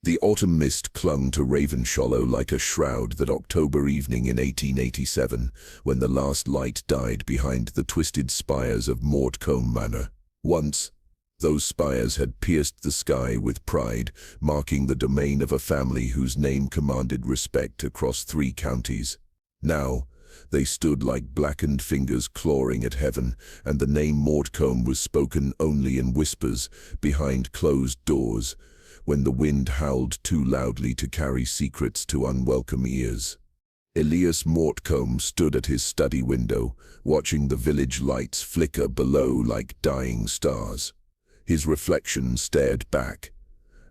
The autumn mist clung to Ravenshollow like a shroud that October evening in 1887, when the last light died behind the twisted spires of Mortcombe Manor. Once, those spires had pierced the sky with pride, marking the domain of a family whose name commanded respect across 3 counties. Now, they stood like blackened fingers clawing at heaven, and the name Mortcombe was spoken only in whispers, behind closed doors, when the wind howled too loudly to carry secrets to unwelcome ears. Elias Mortcombe stood at his study window, watching the village lights flicker below like dying stars. His reflection stared back,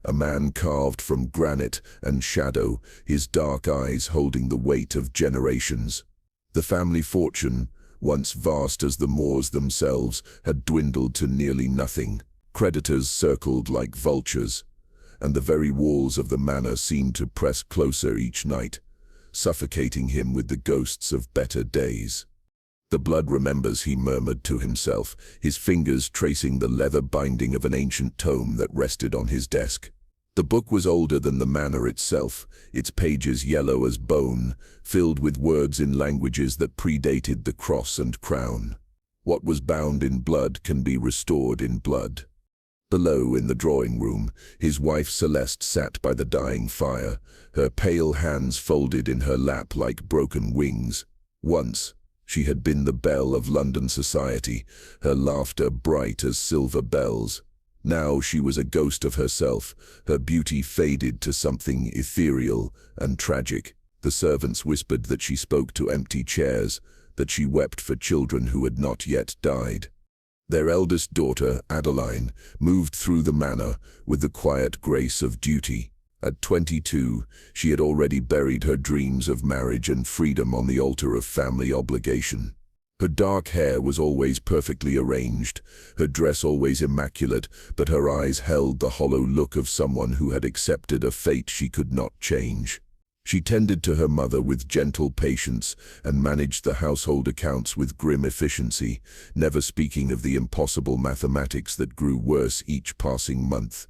a man carved from granite and shadow, his dark eyes holding the weight of generations. The family fortune, once vast as the moors themselves, had dwindled to nearly nothing. Creditors circled like vultures, and the very walls of the manor seemed to press closer each night, suffocating him with the ghosts of better days. "The blood remembers," he murmured to himself, his fingers tracing the leather binding of an ancient tome that rested on his desk. The book was older than the manor itself, its pages yellow as bone, filled with words in languages that predated the cross and crown. What was bound in blood can be restored in blood. Below, in the drawing room, his wife Celeste sat by the dying fire, her pale hands folded in her lap like broken wings. Once, she had been the belle of London society, her laughter bright as silver bells. Now she was a ghost of herself, her beauty faded to something ethereal and tragic. The servants whispered that she spoke to empty chairs, that she wept for children who had not yet died. Their eldest daughter, Adeline, moved through the manor with the quiet grace of duty. At 22, she had already buried her dreams of marriage and freedom on the altar of family obligation. Her dark hair was always perfectly arranged, her dress always immaculate, but her eyes held the hollow look of someone who had accepted a fate she could not change. She tended to her mother with gentle patience and managed the household accounts with grim efficiency, never speaking of the impossible mathematics that grew worse each passing month.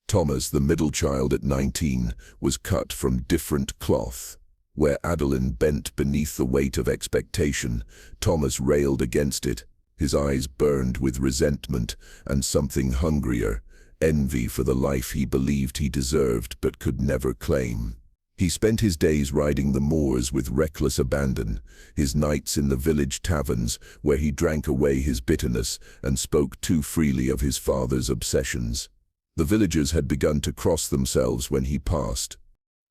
Thomas, the middle child at 19, was cut from different cloth. Where Adeline bent beneath the weight of expectation, Thomas railed against it. His eyes burned with resentment and something hungrier, envy for the life he believed he deserved but could never claim. He spent his days riding the moors with reckless abandon, his nights in the village taverns where he drank away his bitterness and spoke too freely of his father's obsessions. The villagers had begun to cross themselves when he passed.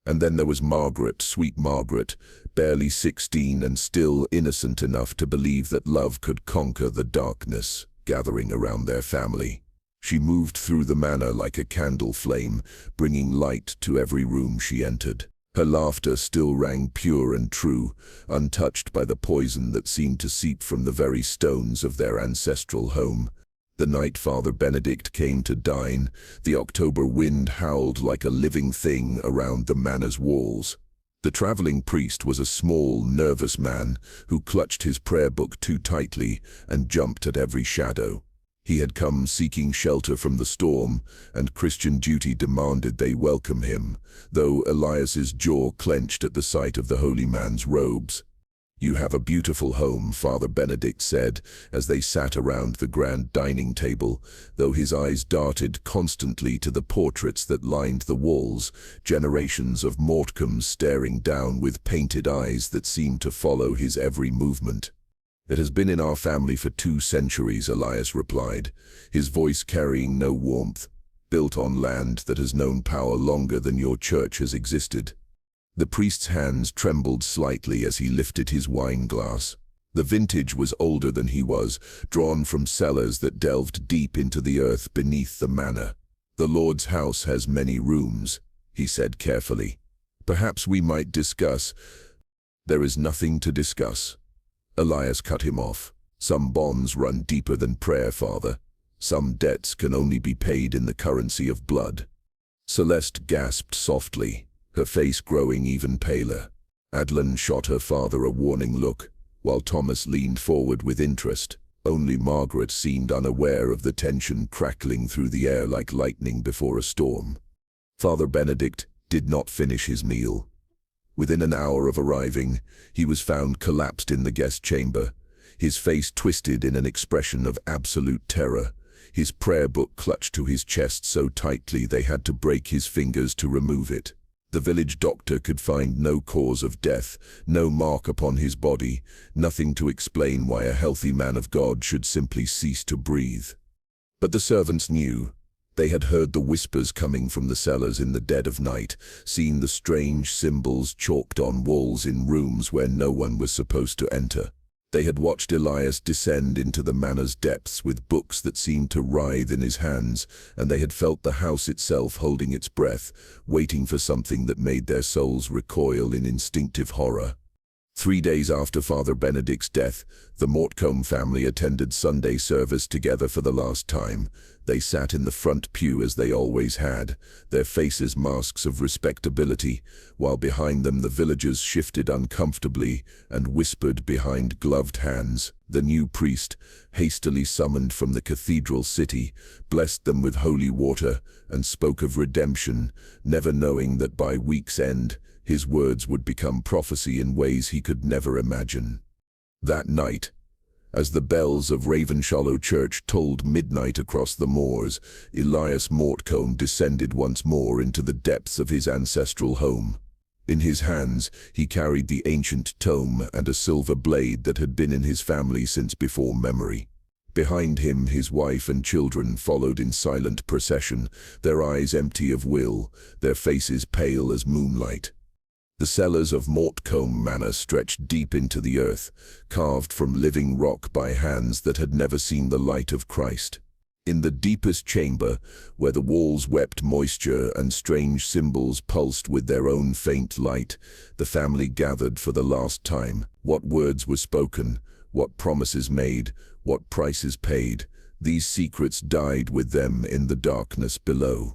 And then there was Margaret, sweet Margaret, barely 16 and still innocent enough to believe that love could conquer the darkness gathering around their family. She moved through the manor like a candle flame, bringing light to every room she entered. Her laughter still rang pure and true, untouched by the poison that seemed to seep from the very stones of their ancestral home. The night Father Benedict came to dine, the October wind howled like a living thing around the manor's walls. The traveling priest was a small, nervous man who clutched his prayer book too tightly and jumped at every shadow. He had come seeking shelter from the storm, and Christian duty demanded they welcome him, though Elias's jaw clenched at the sight of the holy man's robes. "You have a beautiful home," Father Benedict said, as they sat around the grand dining table, though his eyes darted constantly to the portraits that lined the walls, generations of Mortcombes staring down with painted eyes that seemed to follow his every movement. "It has been in our family for 2 centuries, Elias replied, his voice carrying no warmth. "Built on land that has known power longer than your church has existed." The priest's hands trembled slightly as he lifted his wine glass. The vintage was older than he was, drawn from cellars that delved deep into the earth beneath the manor. "The Lord's house has many rooms," he said carefully. "Perhaps we might discuss—" "There is nothing to discuss." Elias cut him off. "Some bonds run deeper than prayer, Father. Some debts can only be paid in the currency of blood." Celeste gasped softly, her face growing even paler. Adeline shot her father a warning look, while Thomas leaned forward with interest. Only Margaret seemed unaware of the tension crackling through the air like lightning before a storm. Father Benedict did not finish his meal. Within an hour of arriving, he was found collapsed in the guest chamber, his face twisted in an expression of absolute terror, his prayer book clutched to his chest so tightly they had to break his fingers to remove it. The village doctor could find no cause of death, no mark upon his body, nothing to explain why a healthy man of God should simply cease to breathe. But the servants knew. They had heard the whispers coming from the cellars in the dead of night, seen the strange symbols chalked on walls in rooms where no one was supposed to enter. They had watched Elias descend into the manor's depths with books that seemed to writhe in his hands, and they had felt the house itself holding its breath, waiting for something that made their souls recoil in instinctive horror. 3 days after Father Benedict's death, the Mortcombe family attended Sunday service together for the last time. They sat in the front pew as they always had, their faces masks of respectability, while behind them the villagers shifted uncomfortably and whispered behind gloved hands. The new priest, hastily summoned from the cathedral city, blessed them with holy water and spoke of redemption, never knowing that by week's end, his words would become prophecy in ways he could never imagine. That night, as the bells of Ravenshallow Church tolled midnight across the moors, Elias Mortcombe descended once more into the depths of his ancestral home. In his hands, he carried the ancient tome and a silver blade that had been in his family since before memory. Behind him, his wife and children followed in silent procession, their eyes empty of will, their faces pale as moonlight. The cellars of Mortcombe Manor stretched deep into the earth, carved from living rock by hands that had never seen the light of Christ. In the deepest chamber, where the walls wept moisture and strange symbols pulsed with their own faint light, the family gathered for the last time. What words were spoken, what promises made, what prices paid, these secrets died with them in the darkness below.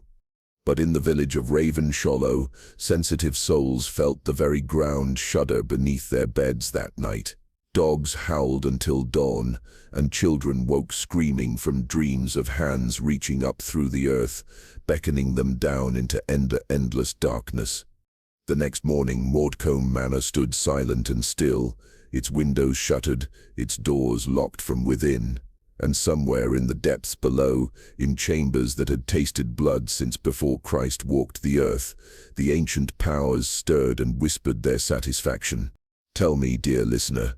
But in the village of Ravenshallow, sensitive souls felt the very ground shudder beneath their beds that night. Dogs howled until dawn, and children woke screaming from dreams of hands reaching up through the earth, beckoning them down into endless darkness. The next morning, Mortcombe Manor stood silent and still, its windows shuttered, its doors locked from within. And somewhere in the depths below, in chambers that had tasted blood since before Christ walked the earth, the ancient powers stirred and whispered their satisfaction. Tell me, dear listener,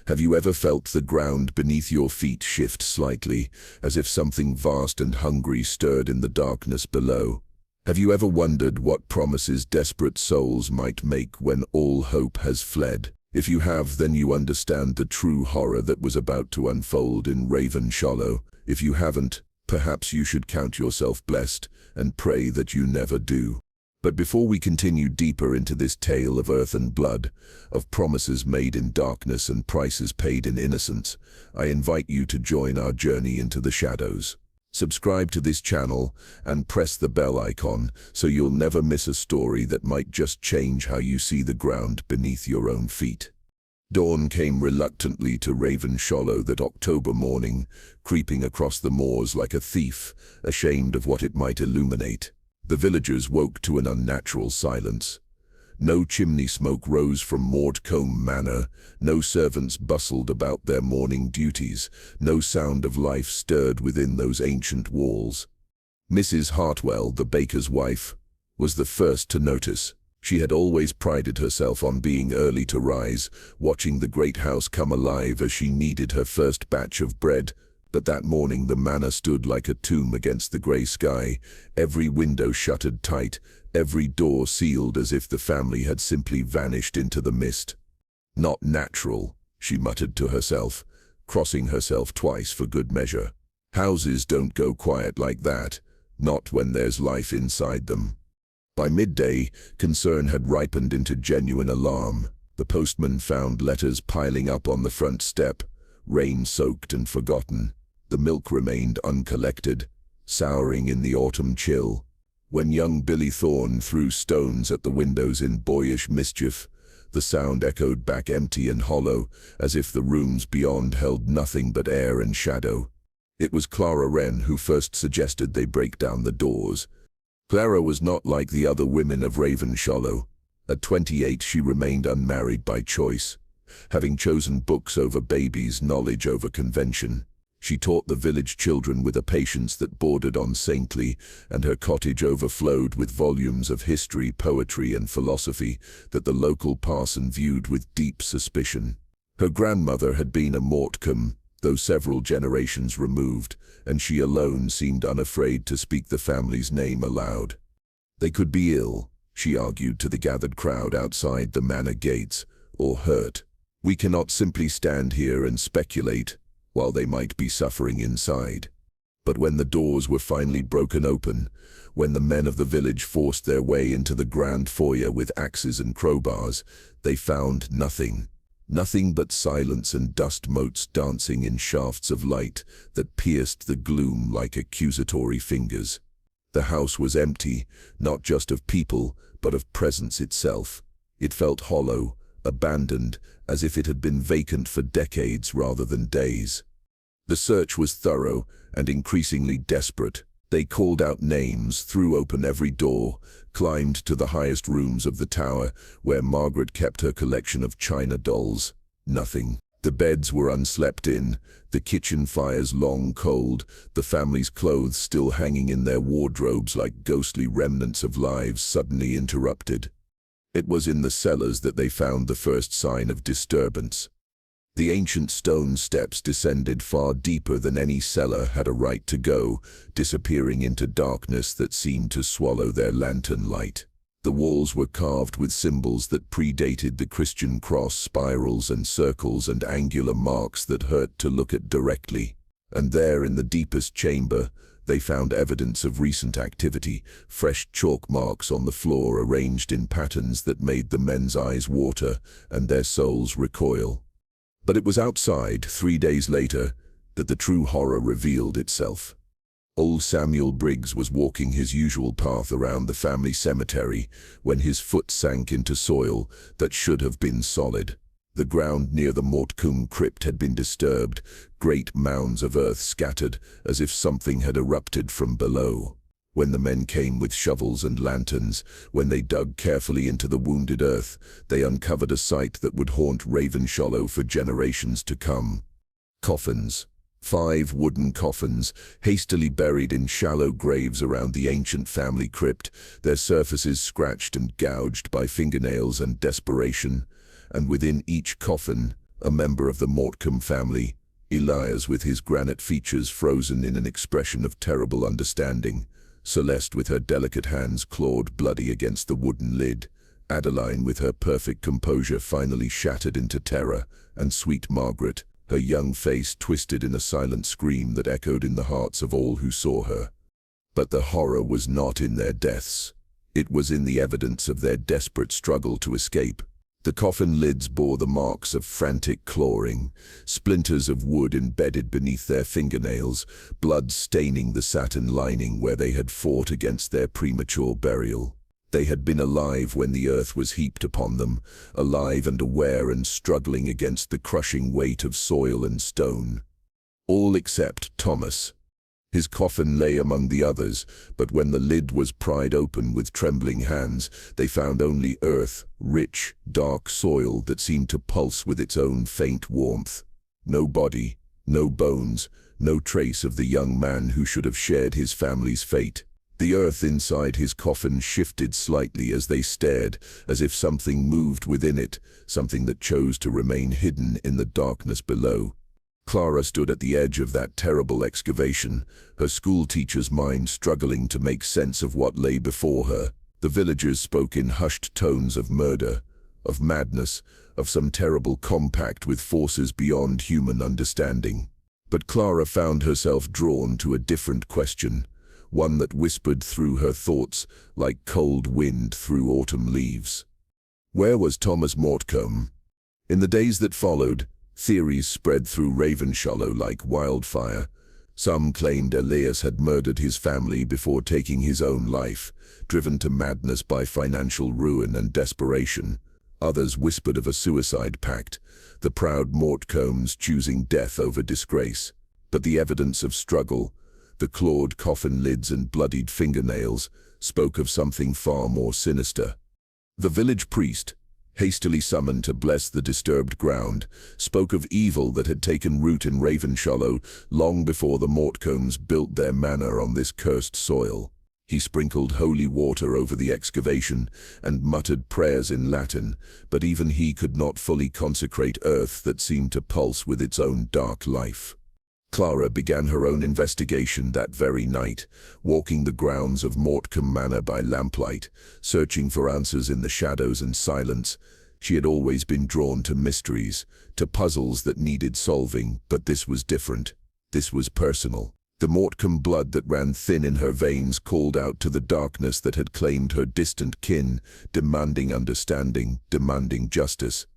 have you ever felt the ground beneath your feet shift slightly, as if something vast and hungry stirred in the darkness below? Have you ever wondered what promises desperate souls might make when all hope has fled? If you have, then you understand the true horror that was about to unfold in Ravenshallow. If you haven't, perhaps you should count yourself blessed and pray that you never do. But before we continue deeper into this tale of earth and blood, of promises made in darkness and prices paid in innocence, I invite you to join our journey into the shadows. Subscribe to this channel and press the bell icon so you'll never miss a story that might just change how you see the ground beneath your own feet. Dawn came reluctantly to Ravenshallow that October morning, creeping across the moors like a thief, ashamed of what it might illuminate. The villagers woke to an unnatural silence. No chimney smoke rose from Mortcombe Manor, no servants bustled about their morning duties, no sound of life stirred within those ancient walls. Mrs. Hartwell, the baker's wife, was the first to notice. She had always prided herself on being early to rise, watching the great house come alive as she kneaded her first batch of bread. But that morning the manor stood like a tomb against the grey sky, every window shuttered tight, every door sealed as if the family had simply vanished into the mist. Not natural, she muttered to herself, crossing herself twice for good measure. Houses don't go quiet like that, not when there's life inside them. By midday, concern had ripened into genuine alarm. The postman found letters piling up on the front step, rain-soaked and forgotten. The milk remained uncollected, souring in the autumn chill. When young Billy Thorne threw stones at the windows in boyish mischief, the sound echoed back empty and hollow, as if the rooms beyond held nothing but air and shadow. It was Clara Wren who first suggested they break down the doors. Clara was not like the other women of Ravenshallow. At 28 she remained unmarried by choice. Having chosen books over babies, knowledge over convention, she taught the village children with a patience that bordered on saintly, and her cottage overflowed with volumes of history, poetry, and philosophy that the local parson viewed with deep suspicion. Her grandmother had been a Mortcombe, though several generations removed, and she alone seemed unafraid to speak the family's name aloud. They could be ill, she argued to the gathered crowd outside the manor gates, or hurt. We cannot simply stand here and speculate, while they might be suffering inside. But when the doors were finally broken open, when the men of the village forced their way into the grand foyer with axes and crowbars, they found nothing. Nothing but silence and dust motes dancing in shafts of light that pierced the gloom like accusatory fingers. The house was empty, not just of people, but of presence itself. It felt hollow, abandoned, as if it had been vacant for decades rather than days. The search was thorough and increasingly desperate. They called out names, threw open every door, climbed to the highest rooms of the tower, where Margaret kept her collection of china dolls. Nothing. The beds were unslept in, the kitchen fires long cold, the family's clothes still hanging in their wardrobes like ghostly remnants of lives suddenly interrupted. It was in the cellars that they found the first sign of disturbance. The ancient stone steps descended far deeper than any cellar had a right to go, disappearing into darkness that seemed to swallow their lantern light. The walls were carved with symbols that predated the Christian cross, spirals and circles and angular marks that hurt to look at directly. And there, in the deepest chamber, they found evidence of recent activity, fresh chalk marks on the floor arranged in patterns that made the men's eyes water and their souls recoil. But it was outside, 3 days later, that the true horror revealed itself. Old Samuel Briggs was walking his usual path around the family cemetery when his foot sank into soil that should have been solid. The ground near the Mortcombe crypt had been disturbed, great mounds of earth scattered as if something had erupted from below. When the men came with shovels and lanterns, when they dug carefully into the wounded earth, they uncovered a sight that would haunt Ravenshallow for generations to come. Coffins. 5 wooden coffins, hastily buried in shallow graves around the ancient family crypt, their surfaces scratched and gouged by fingernails and desperation. And within each coffin, a member of the Mortcombe family, Elias with his granite features frozen in an expression of terrible understanding, Celeste with her delicate hands clawed bloody against the wooden lid, Adeline with her perfect composure finally shattered into terror, and sweet Margaret, her young face twisted in a silent scream that echoed in the hearts of all who saw her. But the horror was not in their deaths. It was in the evidence of their desperate struggle to escape. The coffin lids bore the marks of frantic clawing, splinters of wood embedded beneath their fingernails, blood staining the satin lining where they had fought against their premature burial. They had been alive when the earth was heaped upon them, alive and aware and struggling against the crushing weight of soil and stone. All except Thomas. His coffin lay among the others, but when the lid was pried open with trembling hands, they found only earth, rich, dark soil that seemed to pulse with its own faint warmth. No body, no bones, no trace of the young man who should have shared his family's fate. The earth inside his coffin shifted slightly as they stared, as if something moved within it, something that chose to remain hidden in the darkness below. Clara stood at the edge of that terrible excavation, her schoolteacher's mind struggling to make sense of what lay before her. The villagers spoke in hushed tones of murder, of madness, of some terrible compact with forces beyond human understanding. But Clara found herself drawn to a different question, one that whispered through her thoughts like cold wind through autumn leaves. Where was Thomas Mortcombe? In the days that followed, theories spread through Ravenshallow like wildfire. Some claimed Elias had murdered his family before taking his own life, driven to madness by financial ruin and desperation. Others whispered of a suicide pact, the proud Mortcombes choosing death over disgrace. But the evidence of struggle, the clawed coffin lids and bloodied fingernails, spoke of something far more sinister. The village priest, hastily summoned to bless the disturbed ground, spoke of evil that had taken root in Ravenshollow long before the Mortcombes built their manor on this cursed soil. He sprinkled holy water over the excavation and muttered prayers in Latin, but even he could not fully consecrate earth that seemed to pulse with its own dark life. Clara began her own investigation that very night, walking the grounds of Mortcombe Manor by lamplight, searching for answers in the shadows and silence. She had always been drawn to mysteries, to puzzles that needed solving, but this was different. This was personal. The Mortcombe blood that ran thin in her veins called out to the darkness that had claimed her distant kin, demanding understanding, demanding justice.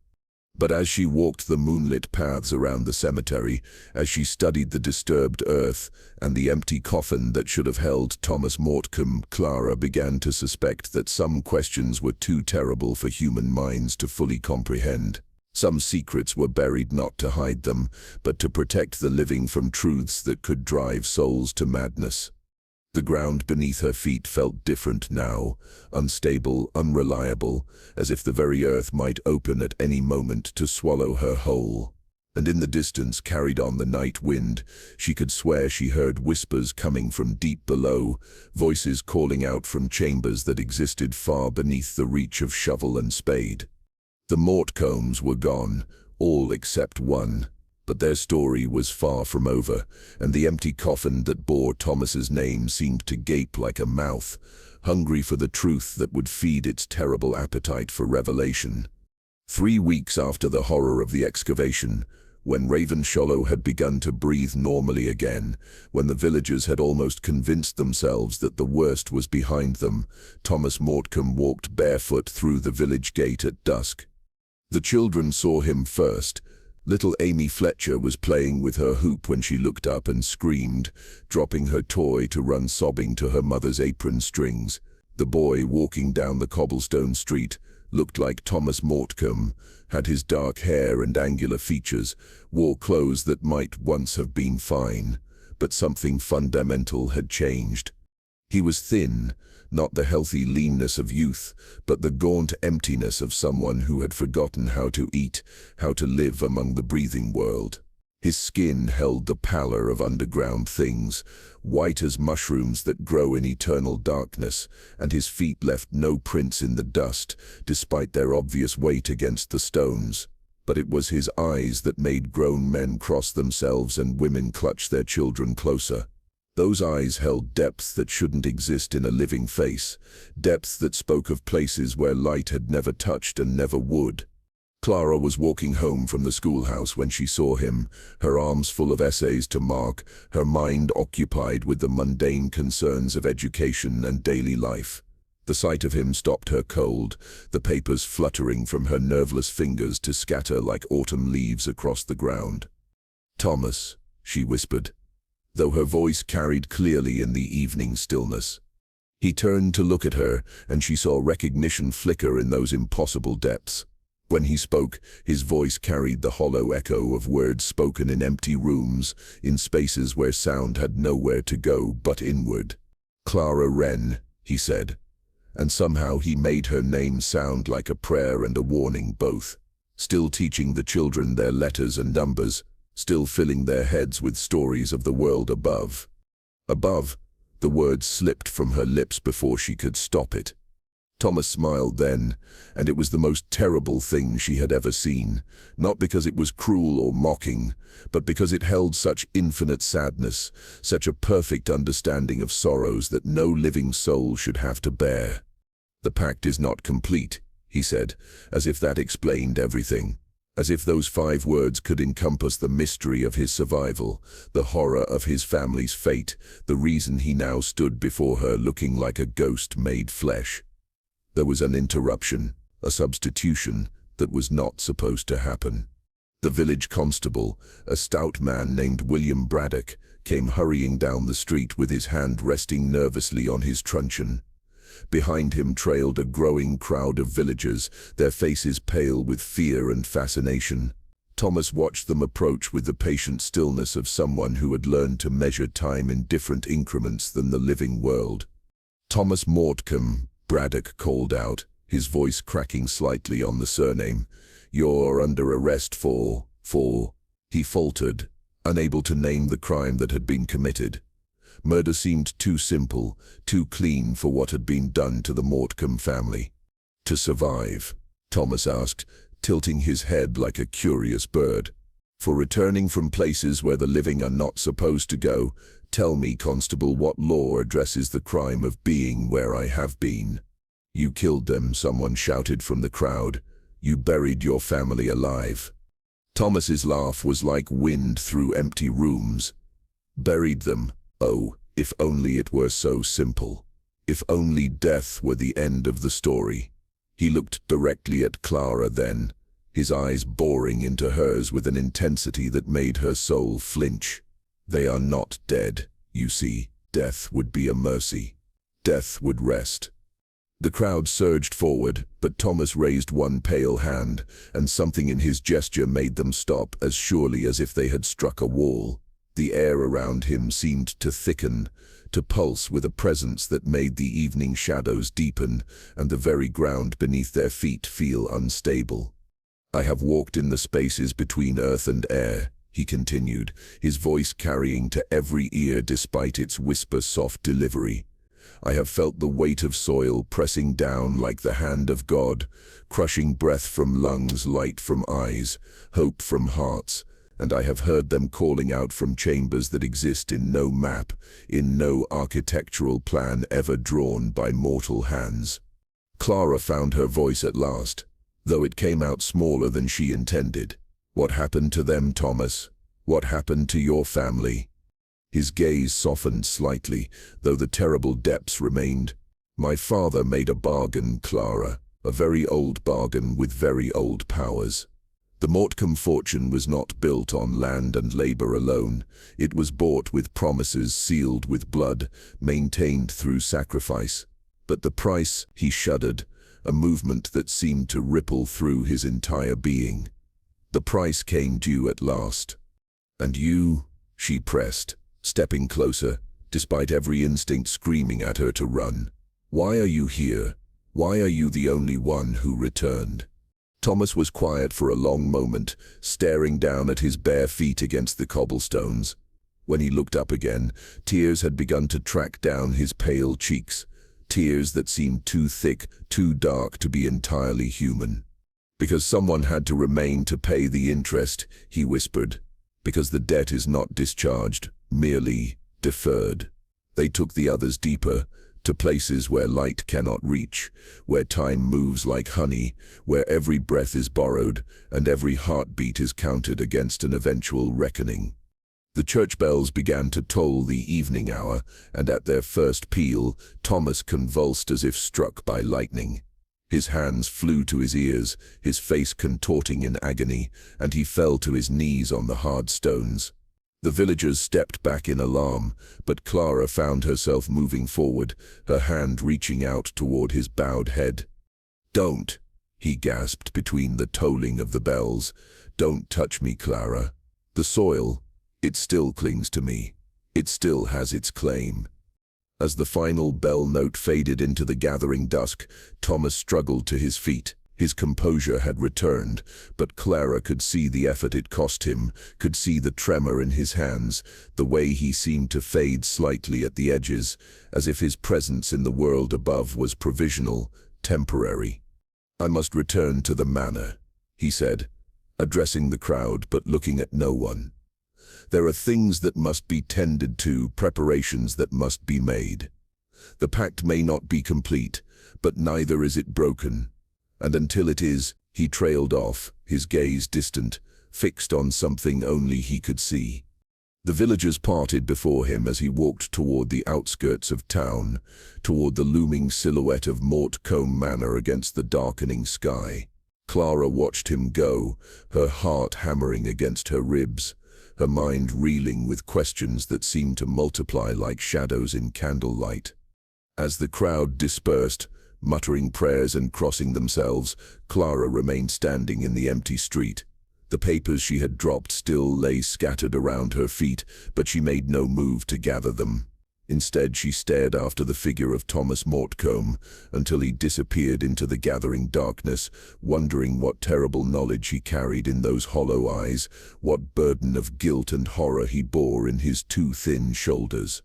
But as she walked the moonlit paths around the cemetery, as she studied the disturbed earth and the empty coffin that should have held Thomas Mortcombe, Clara began to suspect that some questions were too terrible for human minds to fully comprehend. Some secrets were buried not to hide them, but to protect the living from truths that could drive souls to madness. The ground beneath her feet felt different now, unstable, unreliable, as if the very earth might open at any moment to swallow her whole. And in the distance, carried on the night wind, she could swear she heard whispers coming from deep below, voices calling out from chambers that existed far beneath the reach of shovel and spade. The Mortcombes were gone, all except one. But their story was far from over, and the empty coffin that bore Thomas's name seemed to gape like a mouth, hungry for the truth that would feed its terrible appetite for revelation. 3 weeks after the horror of the excavation, when Ravenshollow had begun to breathe normally again, when the villagers had almost convinced themselves that the worst was behind them, Thomas Mortcombe walked barefoot through the village gate at dusk. The children saw him first. Little Amy Fletcher was playing with her hoop when she looked up and screamed, dropping her toy to run sobbing to her mother's apron strings. The boy walking down the cobblestone street looked like Thomas Mortcombe, had his dark hair and angular features, wore clothes that might once have been fine, but something fundamental had changed. He was thin, not the healthy leanness of youth, but the gaunt emptiness of someone who had forgotten how to eat, how to live among the breathing world. His skin held the pallor of underground things, white as mushrooms that grow in eternal darkness, and his feet left no prints in the dust, despite their obvious weight against the stones. But it was his eyes that made grown men cross themselves and women clutch their children closer. Those eyes held depth that shouldn't exist in a living face, depth that spoke of places where light had never touched and never would. Clara was walking home from the schoolhouse when she saw him, her arms full of essays to mark, her mind occupied with the mundane concerns of education and daily life. The sight of him stopped her cold, the papers fluttering from her nerveless fingers to scatter like autumn leaves across the ground. "Thomas," she whispered, though her voice carried clearly in the evening stillness. He turned to look at her, and she saw recognition flicker in those impossible depths. When he spoke, his voice carried the hollow echo of words spoken in empty rooms, in spaces where sound had nowhere to go but inward. "Clara Wren," he said, and somehow he made her name sound like a prayer and a warning both. Still teaching the children their letters and numbers, still filling their heads with stories of the world above. Above, the word slipped from her lips before she could stop it. Thomas smiled then, and it was the most terrible thing she had ever seen, not because it was cruel or mocking, but because it held such infinite sadness, such a perfect understanding of sorrows that no living soul should have to bear. "The pact is not complete," he said, as if that explained everything. As if those 5 words could encompass the mystery of his survival, the horror of his family's fate, the reason he now stood before her looking like a ghost made flesh. There was an interruption, a substitution that was not supposed to happen. The village constable, a stout man named William Braddock, came hurrying down the street with his hand resting nervously on his truncheon. Behind him trailed a growing crowd of villagers, their faces pale with fear and fascination. Thomas watched them approach with the patient stillness of someone who had learned to measure time in different increments than the living world. Thomas Mortcombe, Braddock called out, his voice cracking slightly on the surname. "You're under arrest for..." He faltered, unable to name the crime that had been committed. Murder seemed too simple, too clean for what had been done to the Mortcombe family. "To survive?" Thomas asked, tilting his head like a curious bird. "For returning from places where the living are not supposed to go. Tell me, Constable, what law addresses the crime of being where I have been?" "You killed them," someone shouted from the crowd. "You buried your family alive." Thomas's laugh was like wind through empty rooms. "Buried them? Oh, if only it were so simple. If only death were the end of the story." He looked directly at Clara then, his eyes boring into hers with an intensity that made her soul flinch. "They are not dead, you see. Death would be a mercy. Death would rest." The crowd surged forward, but Thomas raised one pale hand, and something in his gesture made them stop as surely as if they had struck a wall. The air around him seemed to thicken, to pulse with a presence that made the evening shadows deepen and the very ground beneath their feet feel unstable. "I have walked in the spaces between earth and air," he continued, his voice carrying to every ear despite its whisper-soft delivery. "I have felt the weight of soil pressing down like the hand of God, crushing breath from lungs, light from eyes, hope from hearts, and I have heard them calling out from chambers that exist in no map, in no architectural plan ever drawn by mortal hands." Clara found her voice at last, though it came out smaller than she intended. "What happened to them, Thomas? What happened to your family?" His gaze softened slightly, though the terrible depths remained. "My father made a bargain, Clara, a very old bargain with very old powers. The Mortcombe fortune was not built on land and labor alone. It was bought with promises sealed with blood, maintained through sacrifice. But the price," he shuddered, a movement that seemed to ripple through his entire being. "The price came due at last." "And you?" she pressed, stepping closer, despite every instinct screaming at her to run. "Why are you here? Why are you the only one who returned?" Thomas was quiet for a long moment, staring down at his bare feet against the cobblestones. When he looked up again, tears had begun to track down his pale cheeks, tears that seemed too thick, too dark to be entirely human. "Because someone had to remain to pay the interest," he whispered. "Because the debt is not discharged, merely deferred. They took the others deeper, to places where light cannot reach, where time moves like honey, where every breath is borrowed, and every heartbeat is counted against an eventual reckoning." The church bells began to toll the evening hour, and at their first peal, Thomas convulsed as if struck by lightning. His hands flew to his ears, his face contorting in agony, and he fell to his knees on the hard stones. The villagers stepped back in alarm, but Clara found herself moving forward, her hand reaching out toward his bowed head. "Don't," he gasped between the tolling of the bells. "Don't touch me, Clara. The soil, it still clings to me. It still has its claim." As the final bell note faded into the gathering dusk, Thomas struggled to his feet. His composure had returned, but Clara could see the effort it cost him, could see the tremor in his hands, the way he seemed to fade slightly at the edges, as if his presence in the world above was provisional, temporary. "I must return to the manor," he said, addressing the crowd but looking at no one. "There are things that must be tended to, preparations that must be made. The pact may not be complete, but neither is it broken. And until it is," he trailed off, his gaze distant, fixed on something only he could see. The villagers parted before him as he walked toward the outskirts of town, toward the looming silhouette of Mortcombe Manor against the darkening sky. Clara watched him go, her heart hammering against her ribs, her mind reeling with questions that seemed to multiply like shadows in candlelight. As the crowd dispersed, muttering prayers and crossing themselves, Clara remained standing in the empty street. The papers she had dropped still lay scattered around her feet, but she made no move to gather them. Instead, she stared after the figure of Thomas Mortcombe until he disappeared into the gathering darkness, wondering what terrible knowledge he carried in those hollow eyes, what burden of guilt and horror he bore in his too thin shoulders.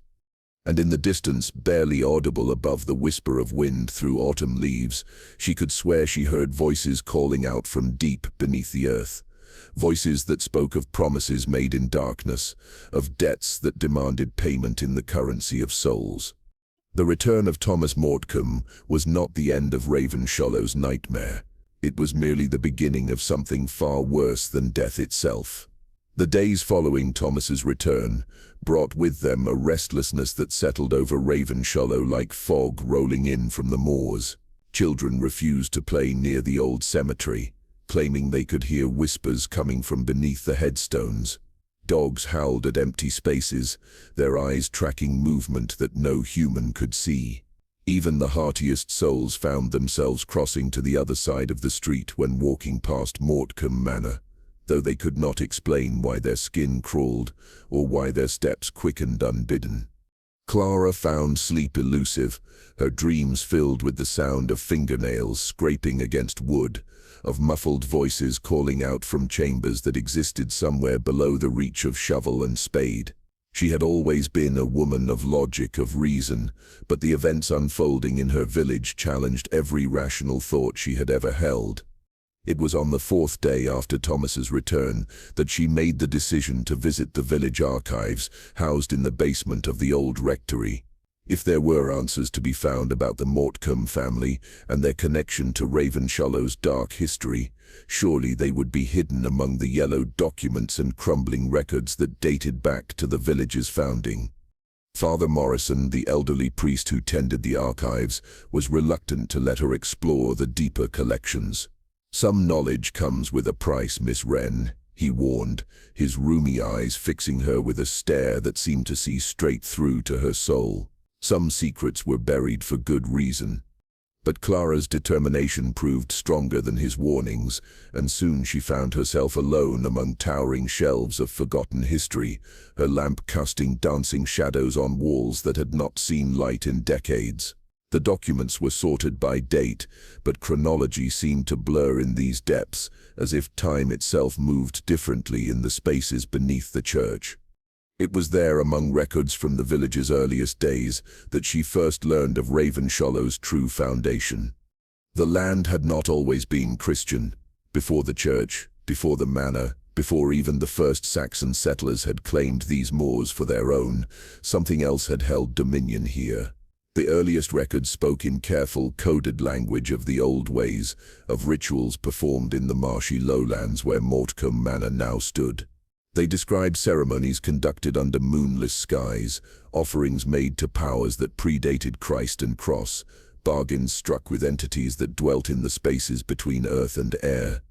And in the distance, barely audible above the whisper of wind through autumn leaves, she could swear she heard voices calling out from deep beneath the earth. Voices that spoke of promises made in darkness, of debts that demanded payment in the currency of souls. The return of Thomas Mortcombe was not the end of Ravenshallow's nightmare. It was merely the beginning of something far worse than death itself. The days following Thomas's return brought with them a restlessness that settled over Ravenshallow like fog rolling in from the moors. Children refused to play near the old cemetery, claiming they could hear whispers coming from beneath the headstones. Dogs howled at empty spaces, their eyes tracking movement that no human could see. Even the heartiest souls found themselves crossing to the other side of the street when walking past Mortcombe Manor, though they could not explain why their skin crawled or why their steps quickened unbidden. Clara found sleep elusive, her dreams filled with the sound of fingernails scraping against wood, of muffled voices calling out from chambers that existed somewhere below the reach of shovel and spade. She had always been a woman of logic, of reason, but the events unfolding in her village challenged every rational thought she had ever held. It was on the fourth day after Thomas's return that she made the decision to visit the village archives, housed in the basement of the old rectory. If there were answers to be found about the Mortcombe family and their connection to Ravenshallow's dark history, surely they would be hidden among the yellowed documents and crumbling records that dated back to the village's founding. Father Morrison, the elderly priest who tended the archives, was reluctant to let her explore the deeper collections. "Some knowledge comes with a price, Miss Wren," he warned, his rheumy eyes fixing her with a stare that seemed to see straight through to her soul. Some secrets were buried for good reason. But Clara's determination proved stronger than his warnings, and soon she found herself alone among towering shelves of forgotten history, her lamp casting dancing shadows on walls that had not seen light in decades. The documents were sorted by date, but chronology seemed to blur in these depths, as if time itself moved differently in the spaces beneath the church. It was there, among records from the village's earliest days, that she first learned of Ravenshallow's true foundation. The land had not always been Christian. Before the church, before the manor, before even the first Saxon settlers had claimed these moors for their own, something else had held dominion here. The earliest records spoke in careful, coded language of the old ways, of rituals performed in the marshy lowlands where Mortcombe Manor now stood. They described ceremonies conducted under moonless skies, offerings made to powers that predated Christ and cross, bargains struck with entities that dwelt in the spaces between earth and air.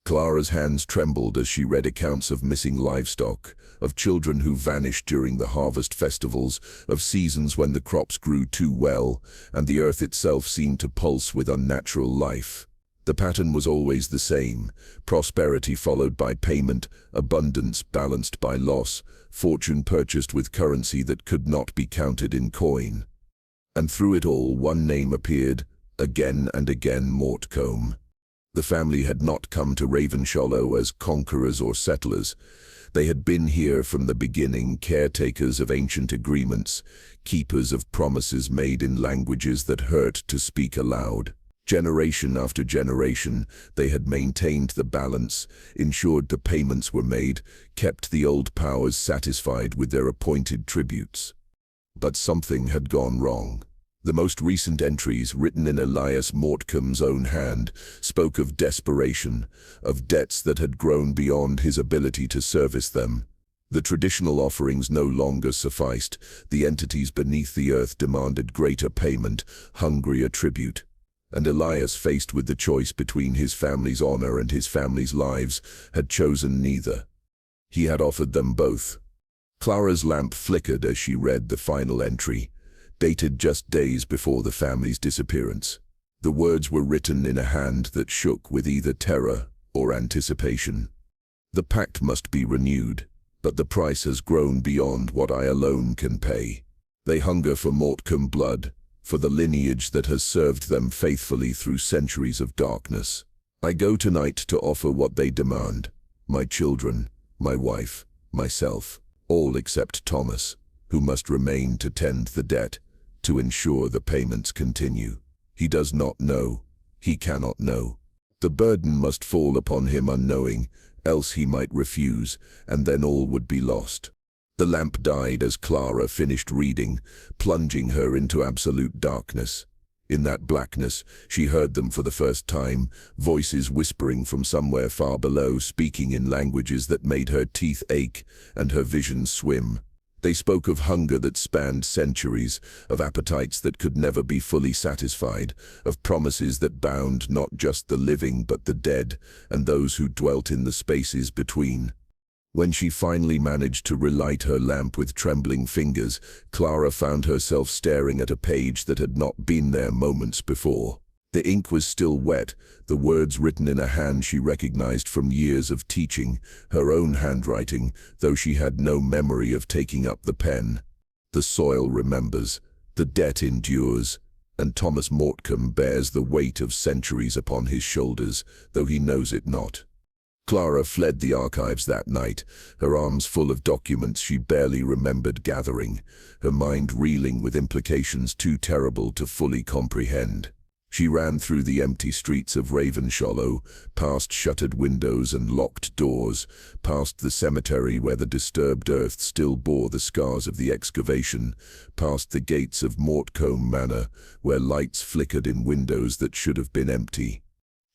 Clara's hands trembled as she read accounts of missing livestock, of children who vanished during the harvest festivals, of seasons when the crops grew too well, and the earth itself seemed to pulse with unnatural life. The pattern was always the same: prosperity followed by payment, abundance balanced by loss, fortune purchased with currency that could not be counted in coin. And through it all, one name appeared, again and again: Mortcombe. The family had not come to Ravenshallow as conquerors or settlers. They had been here from the beginning, caretakers of ancient agreements, keepers of promises made in languages that hurt to speak aloud. Generation after generation, they had maintained the balance, ensured the payments were made, kept the old powers satisfied with their appointed tributes. But something had gone wrong. The most recent entries, written in Elias Mortcombe's own hand, spoke of desperation, of debts that had grown beyond his ability to service them. The traditional offerings no longer sufficed. The entities beneath the earth demanded greater payment, hungrier tribute. And Elias, faced with the choice between his family's honor and his family's lives, had chosen neither. He had offered them both. Clara's lamp flickered as she read the final entry, dated just days before the family's disappearance. The words were written in a hand that shook with either terror or anticipation. "The pact must be renewed, but the price has grown beyond what I alone can pay. They hunger for Mortcombe blood, for the lineage that has served them faithfully through centuries of darkness. I go tonight to offer what they demand. My children, my wife, myself, all except Thomas, who must remain to tend the debt, to ensure the payments continue. He does not know. He cannot know. The burden must fall upon him unknowing, else he might refuse, and then all would be lost. The lamp died as Clara finished reading, plunging her into absolute darkness. In that blackness, she heard them for the first time, voices whispering from somewhere far below, speaking in languages that made her teeth ache and her vision swim. They spoke of hunger that spanned centuries, of appetites that could never be fully satisfied, of promises that bound not just the living but the dead, and those who dwelt in the spaces between. When she finally managed to relight her lamp with trembling fingers, Clara found herself staring at a page that had not been there moments before. The ink was still wet, the words written in a hand she recognized from years of teaching, her own handwriting, though she had no memory of taking up the pen. The soil remembers, the debt endures, and Thomas Mortcombe bears the weight of centuries upon his shoulders, though he knows it not. Clara fled the archives that night, her arms full of documents she barely remembered gathering, her mind reeling with implications too terrible to fully comprehend. She ran through the empty streets of Ravenshollow, past shuttered windows and locked doors, past the cemetery where the disturbed earth still bore the scars of the excavation, past the gates of Mortcombe Manor, where lights flickered in windows that should have been empty.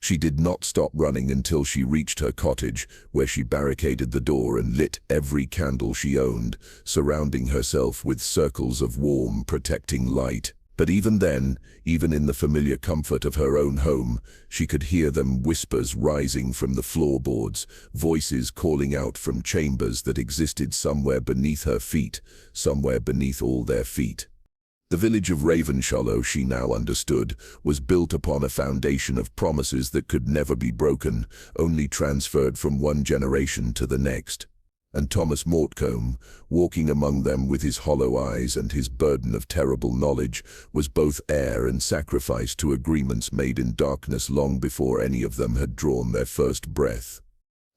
She did not stop running until she reached her cottage, where she barricaded the door and lit every candle she owned, surrounding herself with circles of warm, protecting light. But even then, even in the familiar comfort of her own home, she could hear them, whispers rising from the floorboards, voices calling out from chambers that existed somewhere beneath her feet, somewhere beneath all their feet. The village of Ravenshollow, she now understood, was built upon a foundation of promises that could never be broken, only transferred from one generation to the next. And Thomas Mortcombe, walking among them with his hollow eyes and his burden of terrible knowledge, was both heir and sacrifice to agreements made in darkness long before any of them had drawn their first breath.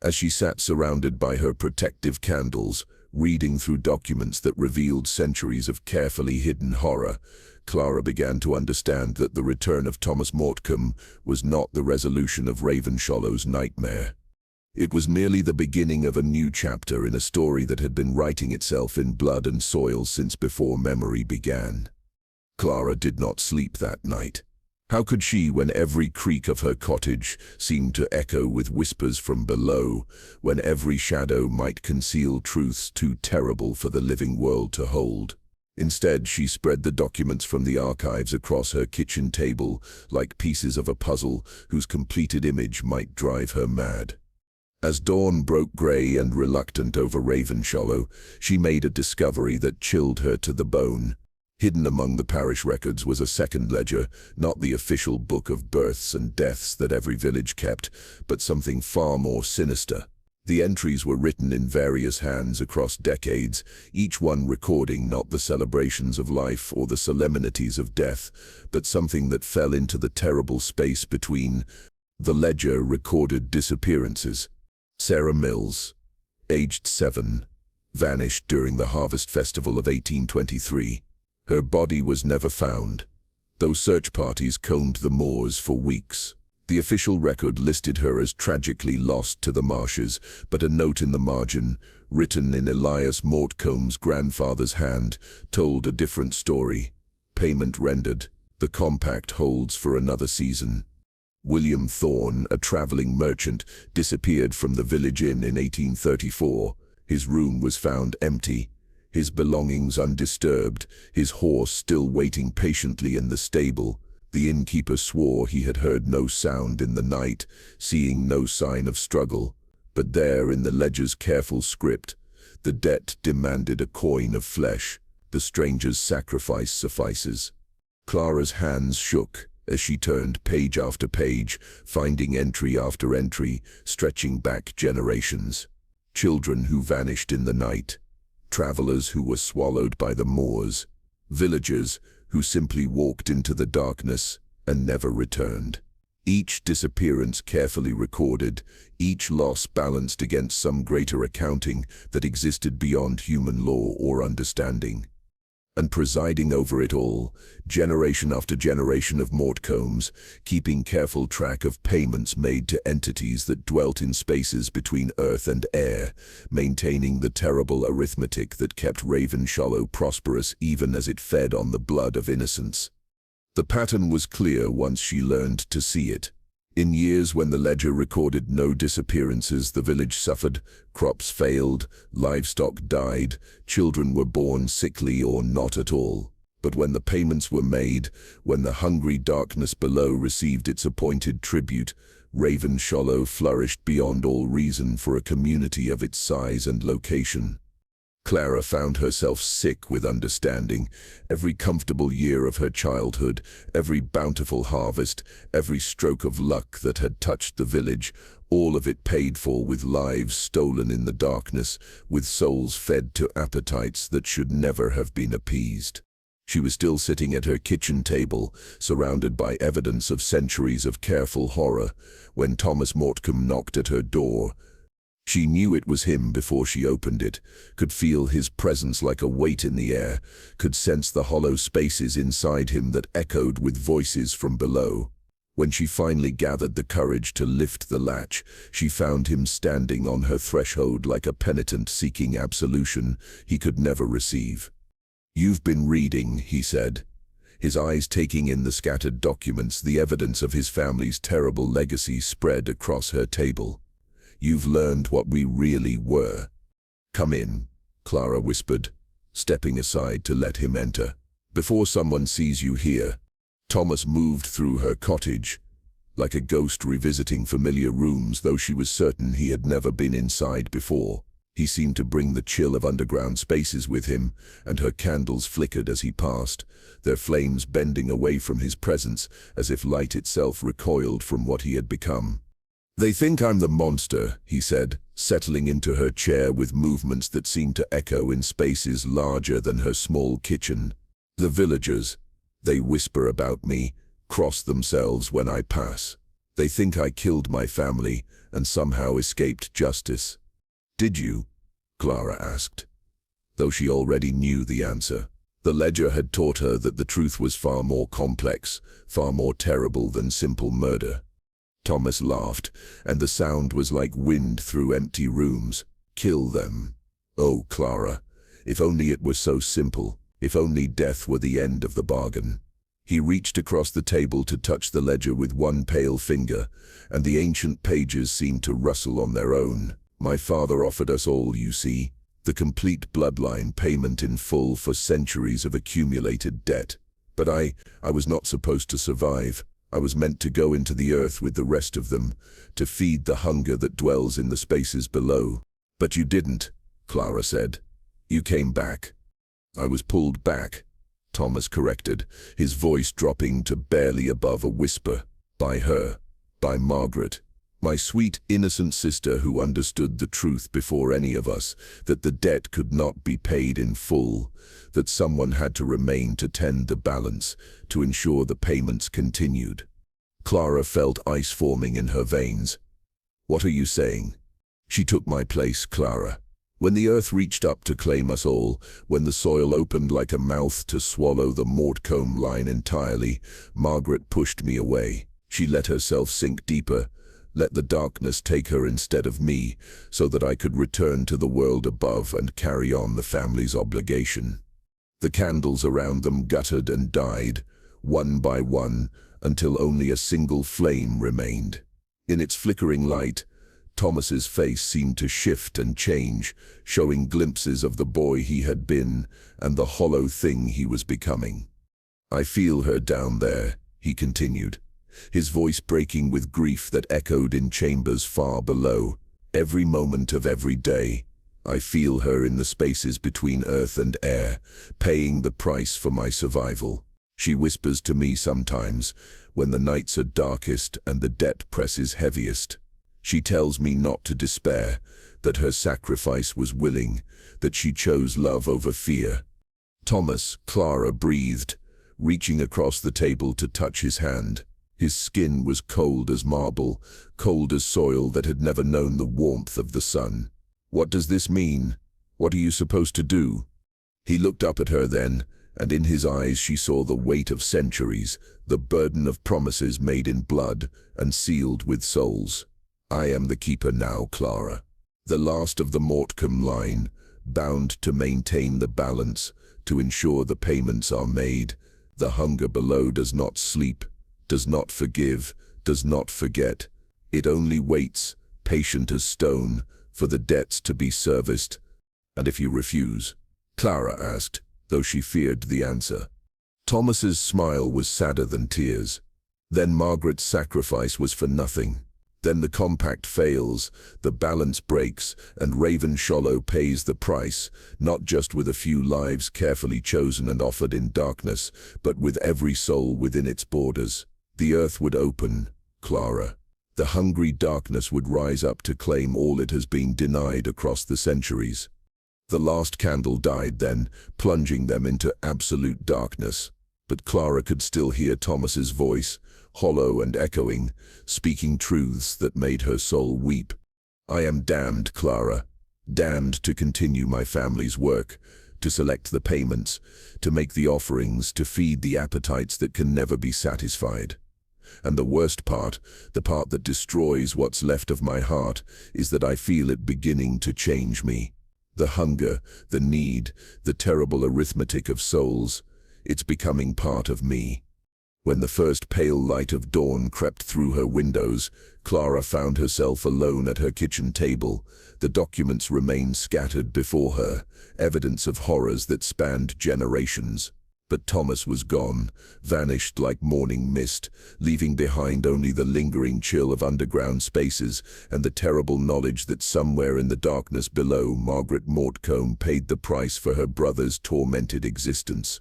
As she sat surrounded by her protective candles, reading through documents that revealed centuries of carefully hidden horror, Clara began to understand that the return of Thomas Mortcombe was not the resolution of Ravenshallow's nightmare. It was merely the beginning of a new chapter in a story that had been writing itself in blood and soil since before memory began. Clara did not sleep that night. How could she, when every creak of her cottage seemed to echo with whispers from below, when every shadow might conceal truths too terrible for the living world to hold? Instead, she spread the documents from the archives across her kitchen table like pieces of a puzzle whose completed image might drive her mad. As dawn broke grey and reluctant over Ravenshollow, she made a discovery that chilled her to the bone. Hidden among the parish records was a second ledger, not the official book of births and deaths that every village kept, but something far more sinister. The entries were written in various hands across decades, each one recording not the celebrations of life or the solemnities of death, but something that fell into the terrible space between. The ledger recorded disappearances. Sarah Mills, aged 7, vanished during the harvest festival of 1823. Her body was never found, though search parties combed the moors for weeks. The official record listed her as tragically lost to the marshes, but a note in the margin, written in Elias Mortcombe's grandfather's hand, told a different story. Payment rendered. The compact holds for another season. William Thorne, a traveling merchant, disappeared from the village inn in 1834. His room was found empty, his belongings undisturbed, his horse still waiting patiently in the stable. The innkeeper swore he had heard no sound in the night, seeing no sign of struggle. But there, in the ledger's careful script, the debt demanded a coin of flesh. The stranger's sacrifice suffices. Clara's hands shook as she turned page after page, finding entry after entry, stretching back generations. Children who vanished in the night. Travelers who were swallowed by the moors. Villagers who simply walked into the darkness and never returned. Each disappearance carefully recorded, each loss balanced against some greater accounting that existed beyond human law or understanding. And presiding over it all, generation after generation of Mortcombes, keeping careful track of payments made to entities that dwelt in spaces between earth and air, maintaining the terrible arithmetic that kept Ravenshollow prosperous even as it fed on the blood of innocents. The pattern was clear once she learned to see it. In years when the ledger recorded no disappearances, the village suffered, crops failed, livestock died, children were born sickly or not at all. But when the payments were made, when the hungry darkness below received its appointed tribute, Ravenshollow flourished beyond all reason for a community of its size and location. Clara found herself sick with understanding. Every comfortable year of her childhood, every bountiful harvest, every stroke of luck that had touched the village, all of it paid for with lives stolen in the darkness, with souls fed to appetites that should never have been appeased. She was still sitting at her kitchen table, surrounded by evidence of centuries of careful horror, when Thomas Mortcombe knocked at her door. She knew it was him before she opened it, could feel his presence like a weight in the air, could sense the hollow spaces inside him that echoed with voices from below. When she finally gathered the courage to lift the latch, she found him standing on her threshold like a penitent seeking absolution he could never receive. "You've been reading," he said, his eyes taking in the scattered documents, the evidence of his family's terrible legacy spread across her table. "You've learned what we really were." "Come in," Clara whispered, stepping aside to let him enter. "Before someone sees you here." Thomas moved through her cottage, like a ghost revisiting familiar rooms, though she was certain he had never been inside before. He seemed to bring the chill of underground spaces with him, and her candles flickered as he passed, their flames bending away from his presence, as if light itself recoiled from what he had become. "They think I'm the monster," he said, settling into her chair with movements that seemed to echo in spaces larger than her small kitchen. "The villagers, they whisper about me, cross themselves when I pass. They think I killed my family and somehow escaped justice." "Did you?" Clara asked, though she already knew the answer. The ledger had taught her that the truth was far more complex, far more terrible than simple murder. Thomas laughed, and the sound was like wind through empty rooms. "Kill them." Oh, Clara, if only it were so simple, if only death were the end of the bargain. He reached across the table to touch the ledger with one pale finger, and the ancient pages seemed to rustle on their own. "My father offered us all, you see, the complete bloodline, payment in full for centuries of accumulated debt. But I was not supposed to survive. I was meant to go into the earth with the rest of them, to feed the hunger that dwells in the spaces below." "But you didn't," Clara said. "You came back." "I was pulled back," Thomas corrected, his voice dropping to barely above a whisper. "By her, by Margaret, my sweet, innocent sister who understood the truth before any of us, that the debt could not be paid in full, that someone had to remain to tend the balance, to ensure the payments continued." Clara felt ice forming in her veins. "What are you saying?" "She took my place, Clara. When the earth reached up to claim us all, when the soil opened like a mouth to swallow the Mortcombe line entirely, Margaret pushed me away. She let herself sink deeper, let the darkness take her instead of me, so that I could return to the world above and carry on the family's obligation." The candles around them guttered and died, one by one, until only a single flame remained. In its flickering light, Thomas's face seemed to shift and change, showing glimpses of the boy he had been and the hollow thing he was becoming. "I feel her down there," he continued, his voice breaking with grief that echoed in chambers far below. "Every moment of every day, I feel her in the spaces between earth and air, paying the price for my survival. She whispers to me sometimes, when the nights are darkest and the debt presses heaviest. She tells me not to despair, that her sacrifice was willing, that she chose love over fear." Thomas, Clara breathed, reaching across the table to touch his hand. His skin was cold as marble, cold as soil that had never known the warmth of the sun. "What does this mean? What are you supposed to do?" He looked up at her then, and in his eyes she saw the weight of centuries, the burden of promises made in blood and sealed with souls. "I am the keeper now, Clara. The last of the Mortcombe line, bound to maintain the balance, to ensure the payments are made. The hunger below does not sleep, does not forgive, does not forget. It only waits, patient as stone, for the debts to be serviced." "And if you refuse?" Clara asked, though she feared the answer. Thomas's smile was sadder than tears. "Then Margaret's sacrifice was for nothing. Then the compact fails, the balance breaks, and Ravenshollow pays the price, not just with a few lives carefully chosen and offered in darkness, but with every soul within its borders. The earth would open, Clara. The hungry darkness would rise up to claim all it has been denied across the centuries." The last candle died then, plunging them into absolute darkness. But Clara could still hear Thomas's voice, hollow and echoing, speaking truths that made her soul weep. "I am damned, Clara, damned to continue my family's work, to select the payments, to make the offerings, to feed the appetites that can never be satisfied. And the worst part, the part that destroys what's left of my heart, is that I feel it beginning to change me. The hunger, the need, the terrible arithmetic of souls, it's becoming part of me." When the first pale light of dawn crept through her windows, Clara found herself alone at her kitchen table. The documents remained scattered before her, evidence of horrors that spanned generations. But Thomas was gone, vanished like morning mist, leaving behind only the lingering chill of underground spaces and the terrible knowledge that somewhere in the darkness below Margaret Mortcombe paid the price for her brother's tormented existence.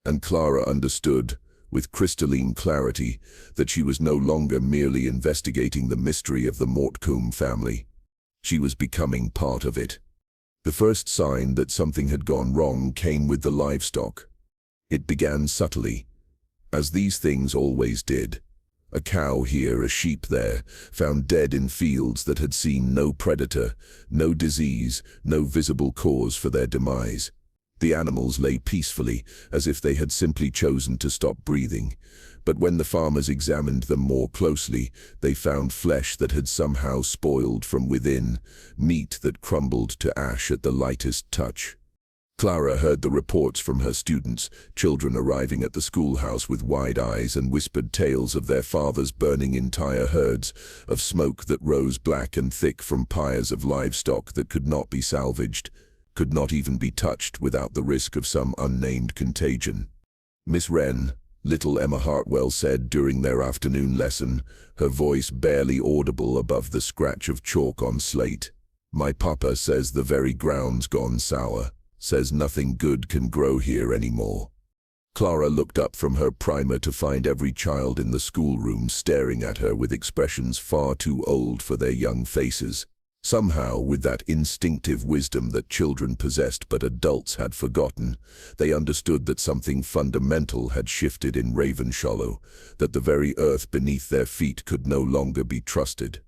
And Clara understood, with crystalline clarity, that she was no longer merely investigating the mystery of the Mortcombe family. She was becoming part of it. The first sign that something had gone wrong came with the livestock. It began subtly, as these things always did. A cow here, a sheep there, found dead in fields that had seen no predator, no disease, no visible cause for their demise. The animals lay peacefully, as if they had simply chosen to stop breathing. But when the farmers examined them more closely, they found flesh that had somehow spoiled from within, meat that crumbled to ash at the lightest touch. Clara heard the reports from her students, children arriving at the schoolhouse with wide eyes and whispered tales of their fathers burning entire herds, of smoke that rose black and thick from pyres of livestock that could not be salvaged, could not even be touched without the risk of some unnamed contagion. "Miss Wren," little Emma Hartwell said during their afternoon lesson, her voice barely audible above the scratch of chalk on slate, "my papa says the very ground's gone sour. Says nothing good can grow here anymore." Clara looked up from her primer to find every child in the schoolroom staring at her with expressions far too old for their young faces. Somehow, with that instinctive wisdom that children possessed but adults had forgotten, they understood that something fundamental had shifted in Ravenshollow, that the very earth beneath their feet could no longer be trusted.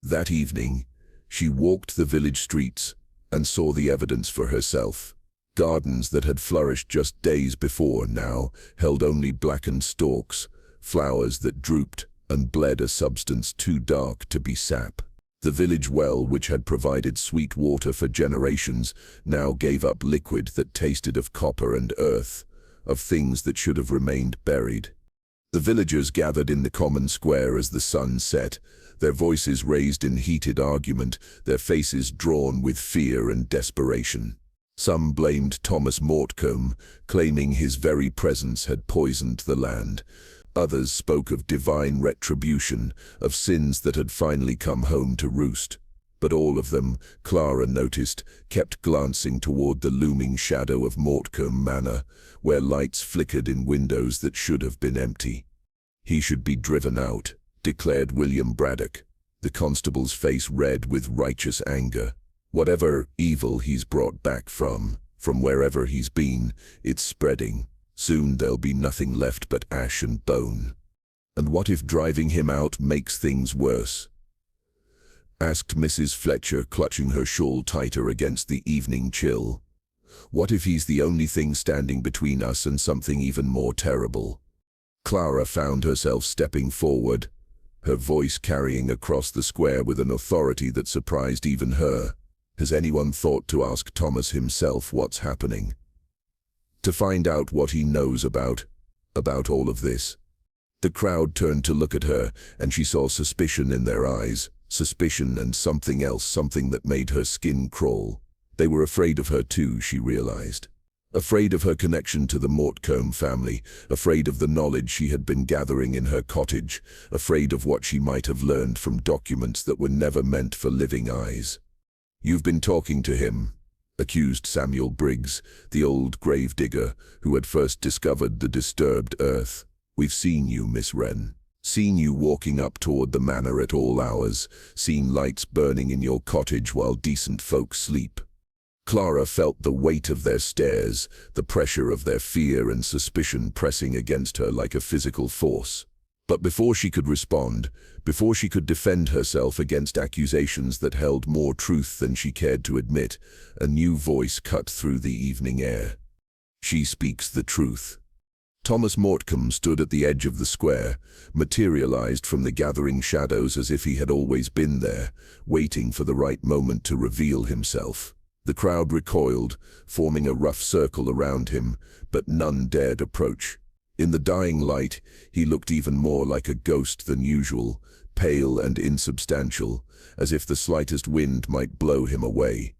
That evening, she walked the village streets and saw the evidence for herself. Gardens that had flourished just days before now held only blackened stalks, flowers that drooped and bled a substance too dark to be sap. The village well, which had provided sweet water for generations, now gave up liquid that tasted of copper and earth, of things that should have remained buried. The villagers gathered in the common square as the sun set, their voices raised in heated argument, their faces drawn with fear and desperation. Some blamed Thomas Mortcombe, claiming his very presence had poisoned the land. Others spoke of divine retribution, of sins that had finally come home to roost. But all of them, Clara noticed, kept glancing toward the looming shadow of Mortcombe Manor, where lights flickered in windows that should have been empty. "He should be driven out," declared William Braddock, the constable's face red with righteous anger. "Whatever evil he's brought back from, From wherever he's been, it's spreading. Soon there'll be nothing left but ash and bone. And what if driving him out makes things worse? Asked Mrs. Fletcher, clutching her shawl tighter against the evening chill. What if he's the only thing standing between us and something even more terrible? Clara found herself stepping forward, her voice carrying across the square with an authority that surprised even her. Has anyone thought to ask Thomas himself what's happening? To find out what he knows about all of this? The crowd turned to look at her, and she saw suspicion in their eyes. Suspicion and something else, something that made her skin crawl. They were afraid of her too, she realized. Afraid of her connection to the Mortcombe family, afraid of the knowledge she had been gathering in her cottage, afraid of what she might have learned from documents that were never meant for living eyes. "You've been talking to him," accused Samuel Briggs, the old gravedigger who had first discovered the disturbed earth. "We've seen you, Miss Wren. Seen you walking up toward the manor at all hours, seen lights burning in your cottage while decent folk sleep." Clara felt the weight of their stares, the pressure of their fear and suspicion pressing against her like a physical force. But before she could respond, before she could defend herself against accusations that held more truth than she cared to admit, a new voice cut through the evening air. "She speaks the truth." Thomas Mortcombe stood at the edge of the square, materialized from the gathering shadows as if he had always been there, waiting for the right moment to reveal himself. The crowd recoiled, forming a rough circle around him, but none dared approach. In the dying light, he looked even more like a ghost than usual, pale and insubstantial, as if the slightest wind might blow him away.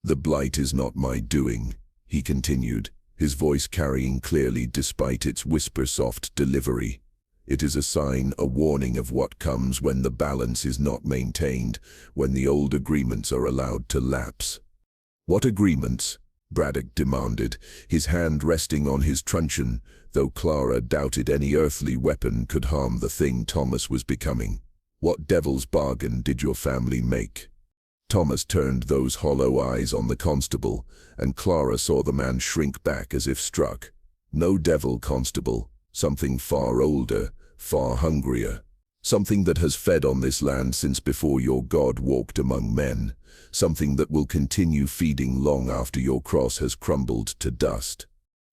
"The blight is not my doing," he continued, his voice carrying clearly despite its whisper-soft delivery. "It is a sign, a warning of what comes when the balance is not maintained, when the old agreements are allowed to lapse." "What agreements?" Braddock demanded, his hand resting on his truncheon, though Clara doubted any earthly weapon could harm the thing Thomas was becoming. "What devil's bargain did your family make?" Thomas turned those hollow eyes on the constable, and Clara saw the man shrink back as if struck. "No devil, constable. Something far older, far hungrier. Something that has fed on this land since before your God walked among men. Something that will continue feeding long after your cross has crumbled to dust."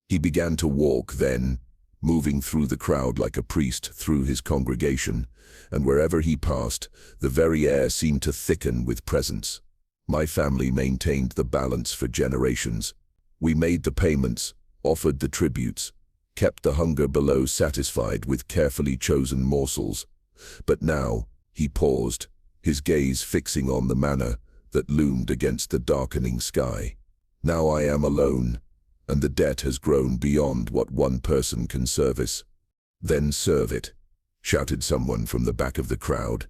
He began to walk then, moving through the crowd like a priest through his congregation, and wherever he passed, the very air seemed to thicken with presence. "My family maintained the balance for generations. We made the payments, offered the tributes, kept the hunger below satisfied with carefully chosen morsels. But now," he paused, his gaze fixing on the manor that loomed against the darkening sky. "Now I am alone, and the debt has grown beyond what one person can service." "Then serve it," shouted someone from the back of the crowd.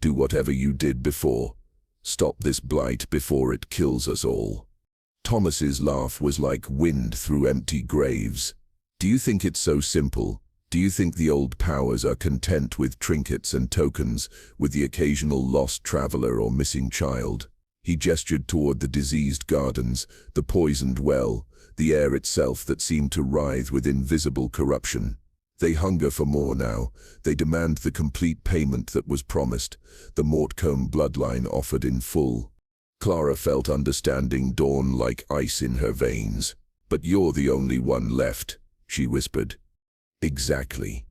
"Do whatever you did before. Stop this blight before it kills us all." Thomas's laugh was like wind through empty graves. "Do you think it's so simple? Do you think the old powers are content with trinkets and tokens, with the occasional lost traveler or missing child?" He gestured toward the diseased gardens, the poisoned well, the air itself that seemed to writhe with invisible corruption. "They hunger for more now. They demand the complete payment that was promised, the Mortcombe bloodline offered in full." Clara felt understanding dawn like ice in her veins. "But you're the only one left," she whispered. "Exactly."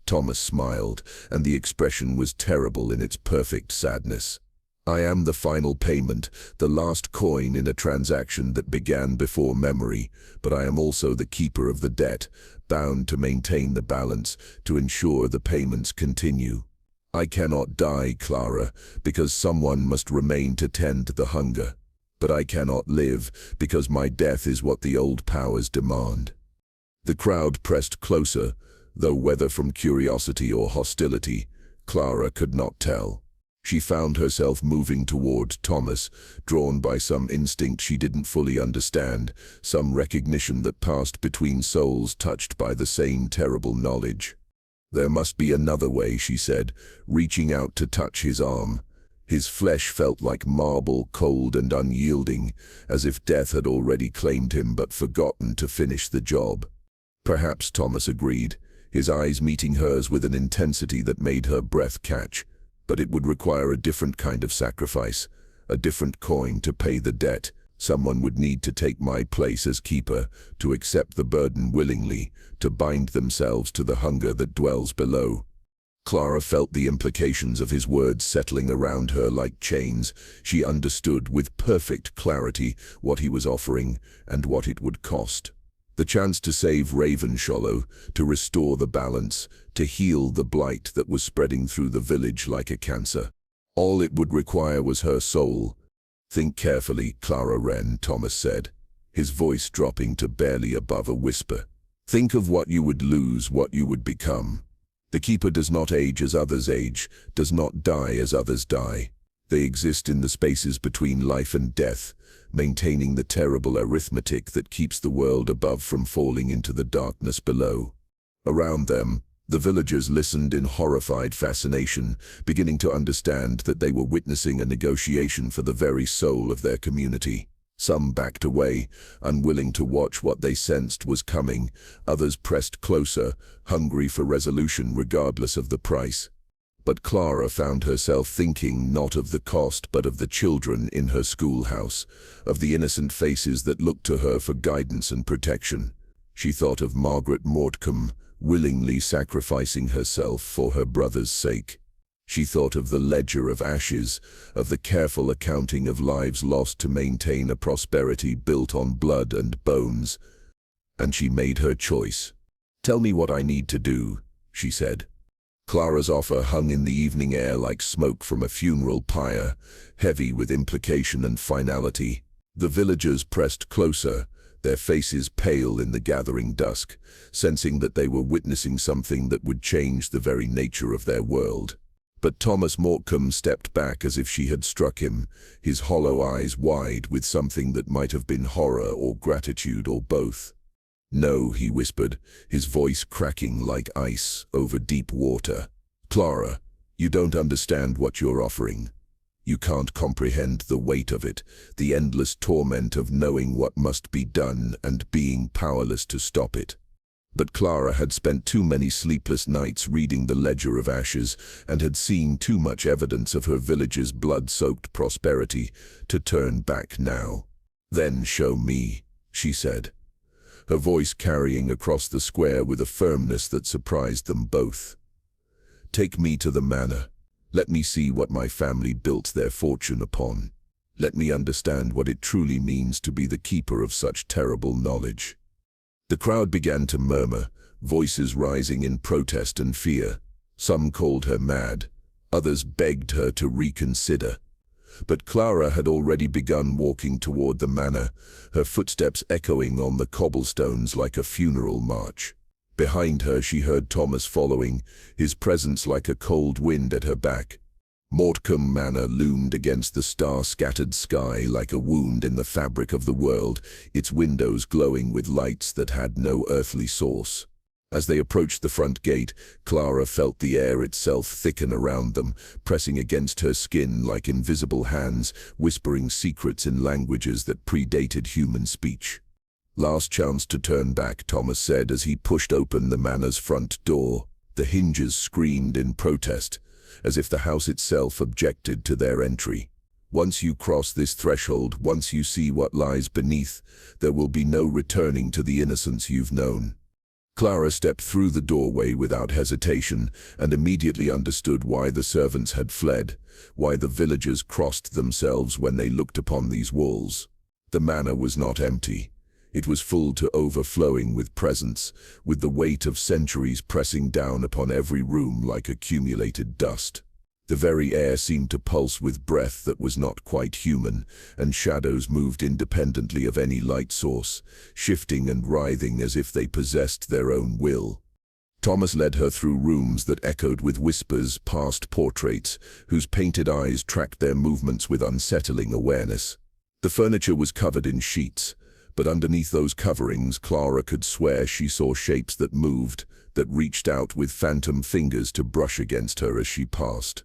Thomas smiled, and the expression was terrible in its perfect sadness. "I am the final payment, the last coin in a transaction that began before memory, but I am also the keeper of the debt, bound to maintain the balance, to ensure the payments continue. I cannot die, Clara, because someone must remain to tend the hunger. But I cannot live, because my death is what the old powers demand." The crowd pressed closer, though whether from curiosity or hostility, Clara could not tell. She found herself moving toward Thomas, drawn by some instinct she didn't fully understand, some recognition that passed between souls touched by the same terrible knowledge. "There must be another way," she said, reaching out to touch his arm. His flesh felt like marble, cold and unyielding, as if death had already claimed him but forgotten to finish the job. Perhaps, Thomas agreed, his eyes meeting hers with an intensity that made her breath catch. But it would require a different kind of sacrifice, a different coin to pay the debt. Someone would need to take my place as keeper, to accept the burden willingly, to bind themselves to the hunger that dwells below. Clara felt the implications of his words settling around her like chains. She understood with perfect clarity what he was offering and what it would cost. The chance to save Ravenshollow, to restore the balance, to heal the blight that was spreading through the village like a cancer. All it would require was her soul. "Think carefully, Clara Wren," Thomas said, his voice dropping to barely above a whisper. "Think of what you would lose, what you would become. The Keeper does not age as others age, does not die as others die. They exist in the spaces between life and death, maintaining the terrible arithmetic that keeps the world above from falling into the darkness below." Around them, the villagers listened in horrified fascination, beginning to understand that they were witnessing a negotiation for the very soul of their community. Some backed away, unwilling to watch what they sensed was coming. Others pressed closer, hungry for resolution regardless of the price. But Clara found herself thinking not of the cost but of the children in her schoolhouse, of the innocent faces that looked to her for guidance and protection. She thought of Margaret Mortcombe, willingly sacrificing herself for her brother's sake. She thought of the ledger of ashes, of the careful accounting of lives lost to maintain a prosperity built on blood and bones. And she made her choice. "Tell me what I need to do," she said. Clara's offer hung in the evening air like smoke from a funeral pyre, heavy with implication and finality. The villagers pressed closer, their faces pale in the gathering dusk, sensing that they were witnessing something that would change the very nature of their world. But Thomas Mortcombe stepped back as if she had struck him, his hollow eyes wide with something that might have been horror or gratitude or both. "No," he whispered, his voice cracking like ice over deep water. "Clara, you don't understand what you're offering. You can't comprehend the weight of it, the endless torment of knowing what must be done and being powerless to stop it." But Clara had spent too many sleepless nights reading the Ledger of Ashes and had seen too much evidence of her village's blood-soaked prosperity to turn back now. "Then show me," she said, her voice carrying across the square with a firmness that surprised them both. "Take me to the manor. Let me see what my family built their fortune upon. Let me understand what it truly means to be the keeper of such terrible knowledge." The crowd began to murmur, voices rising in protest and fear. Some called her mad, others begged her to reconsider. But Clara had already begun walking toward the manor, her footsteps echoing on the cobblestones like a funeral march. Behind her she heard Thomas following, his presence like a cold wind at her back. Mortcombe Manor loomed against the star-scattered sky like a wound in the fabric of the world, its windows glowing with lights that had no earthly source. As they approached the front gate, Clara felt the air itself thicken around them, pressing against her skin like invisible hands, whispering secrets in languages that predated human speech. "Last chance to turn back," Thomas said as he pushed open the manor's front door. The hinges screamed in protest, as if the house itself objected to their entry. "Once you cross this threshold, once you see what lies beneath, there will be no returning to the innocence you've known." Clara stepped through the doorway without hesitation and immediately understood why the servants had fled, why the villagers crossed themselves when they looked upon these walls. The manor was not empty. It was full to overflowing with presence, with the weight of centuries pressing down upon every room like accumulated dust. The very air seemed to pulse with breath that was not quite human, and shadows moved independently of any light source, shifting and writhing as if they possessed their own will. Thomas led her through rooms that echoed with whispers, past portraits, whose painted eyes tracked their movements with unsettling awareness. The furniture was covered in sheets, but underneath those coverings Clara could swear she saw shapes that moved, that reached out with phantom fingers to brush against her as she passed.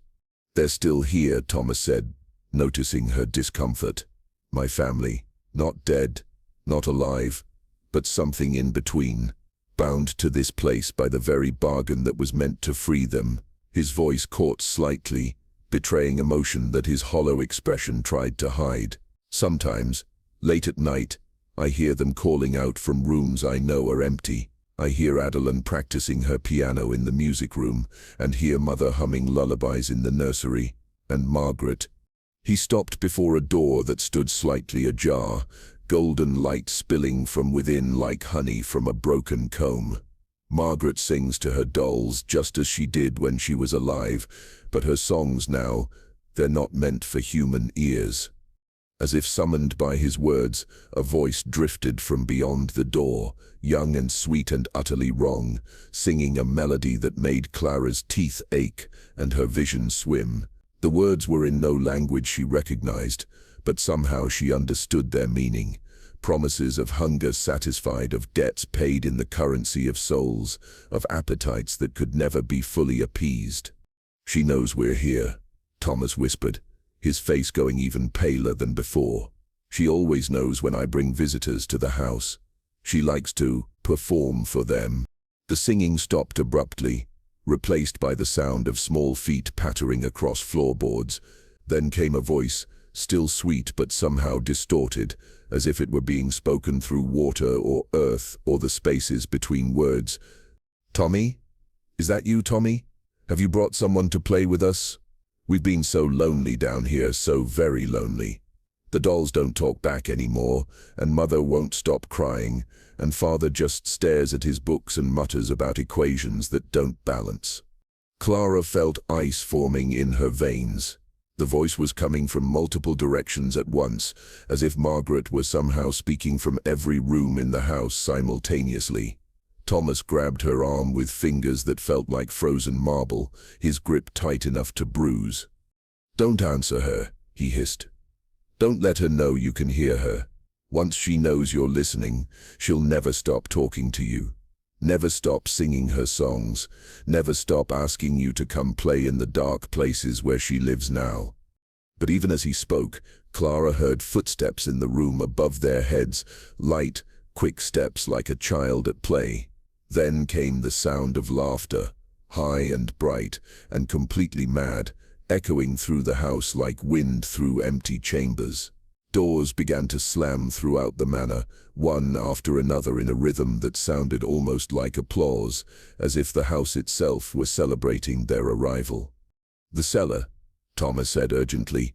"They're still here," Thomas said, noticing her discomfort. "My family, not dead, not alive, but something in between, bound to this place by the very bargain that was meant to free them." His voice caught slightly, betraying emotion that his hollow expression tried to hide. "Sometimes, late at night, I hear them calling out from rooms I know are empty. I hear Adeline practicing her piano in the music room, and hear Mother humming lullabies in the nursery, and Margaret." He stopped before a door that stood slightly ajar, golden light spilling from within like honey from a broken comb. "Margaret sings to her dolls just as she did when she was alive, but her songs now, they're not meant for human ears." As if summoned by his words, a voice drifted from beyond the door, young and sweet and utterly wrong, singing a melody that made Clara's teeth ache and her vision swim. The words were in no language she recognized, but somehow she understood their meaning. Promises of hunger satisfied, of debts paid in the currency of souls, of appetites that could never be fully appeased. "She knows we're here," Thomas whispered, his face going even paler than before. "She always knows when I bring visitors to the house. She likes to perform for them." The singing stopped abruptly, replaced by the sound of small feet pattering across floorboards. Then came a voice, still sweet but somehow distorted, as if it were being spoken through water or earth or the spaces between words. "Tommy? Is that you, Tommy? Have you brought someone to play with us? We've been so lonely down here, so very lonely. The dolls don't talk back anymore, and Mother won't stop crying, and Father just stares at his books and mutters about equations that don't balance." Clara felt ice forming in her veins. The voice was coming from multiple directions at once, as if Margaret were somehow speaking from every room in the house simultaneously. Thomas grabbed her arm with fingers that felt like frozen marble, his grip tight enough to bruise. "Don't answer her," he hissed. "Don't let her know you can hear her. Once she knows you're listening, she'll never stop talking to you. Never stop singing her songs, never stop asking you to come play in the dark places where she lives now." But even as he spoke, Clara heard footsteps in the room above their heads, light, quick steps like a child at play. Then came the sound of laughter, high and bright and completely mad, echoing through the house like wind through empty chambers. Doors began to slam throughout the manor, one after another in a rhythm that sounded almost like applause, as if the house itself were celebrating their arrival. "The cellar," Thomas said urgently,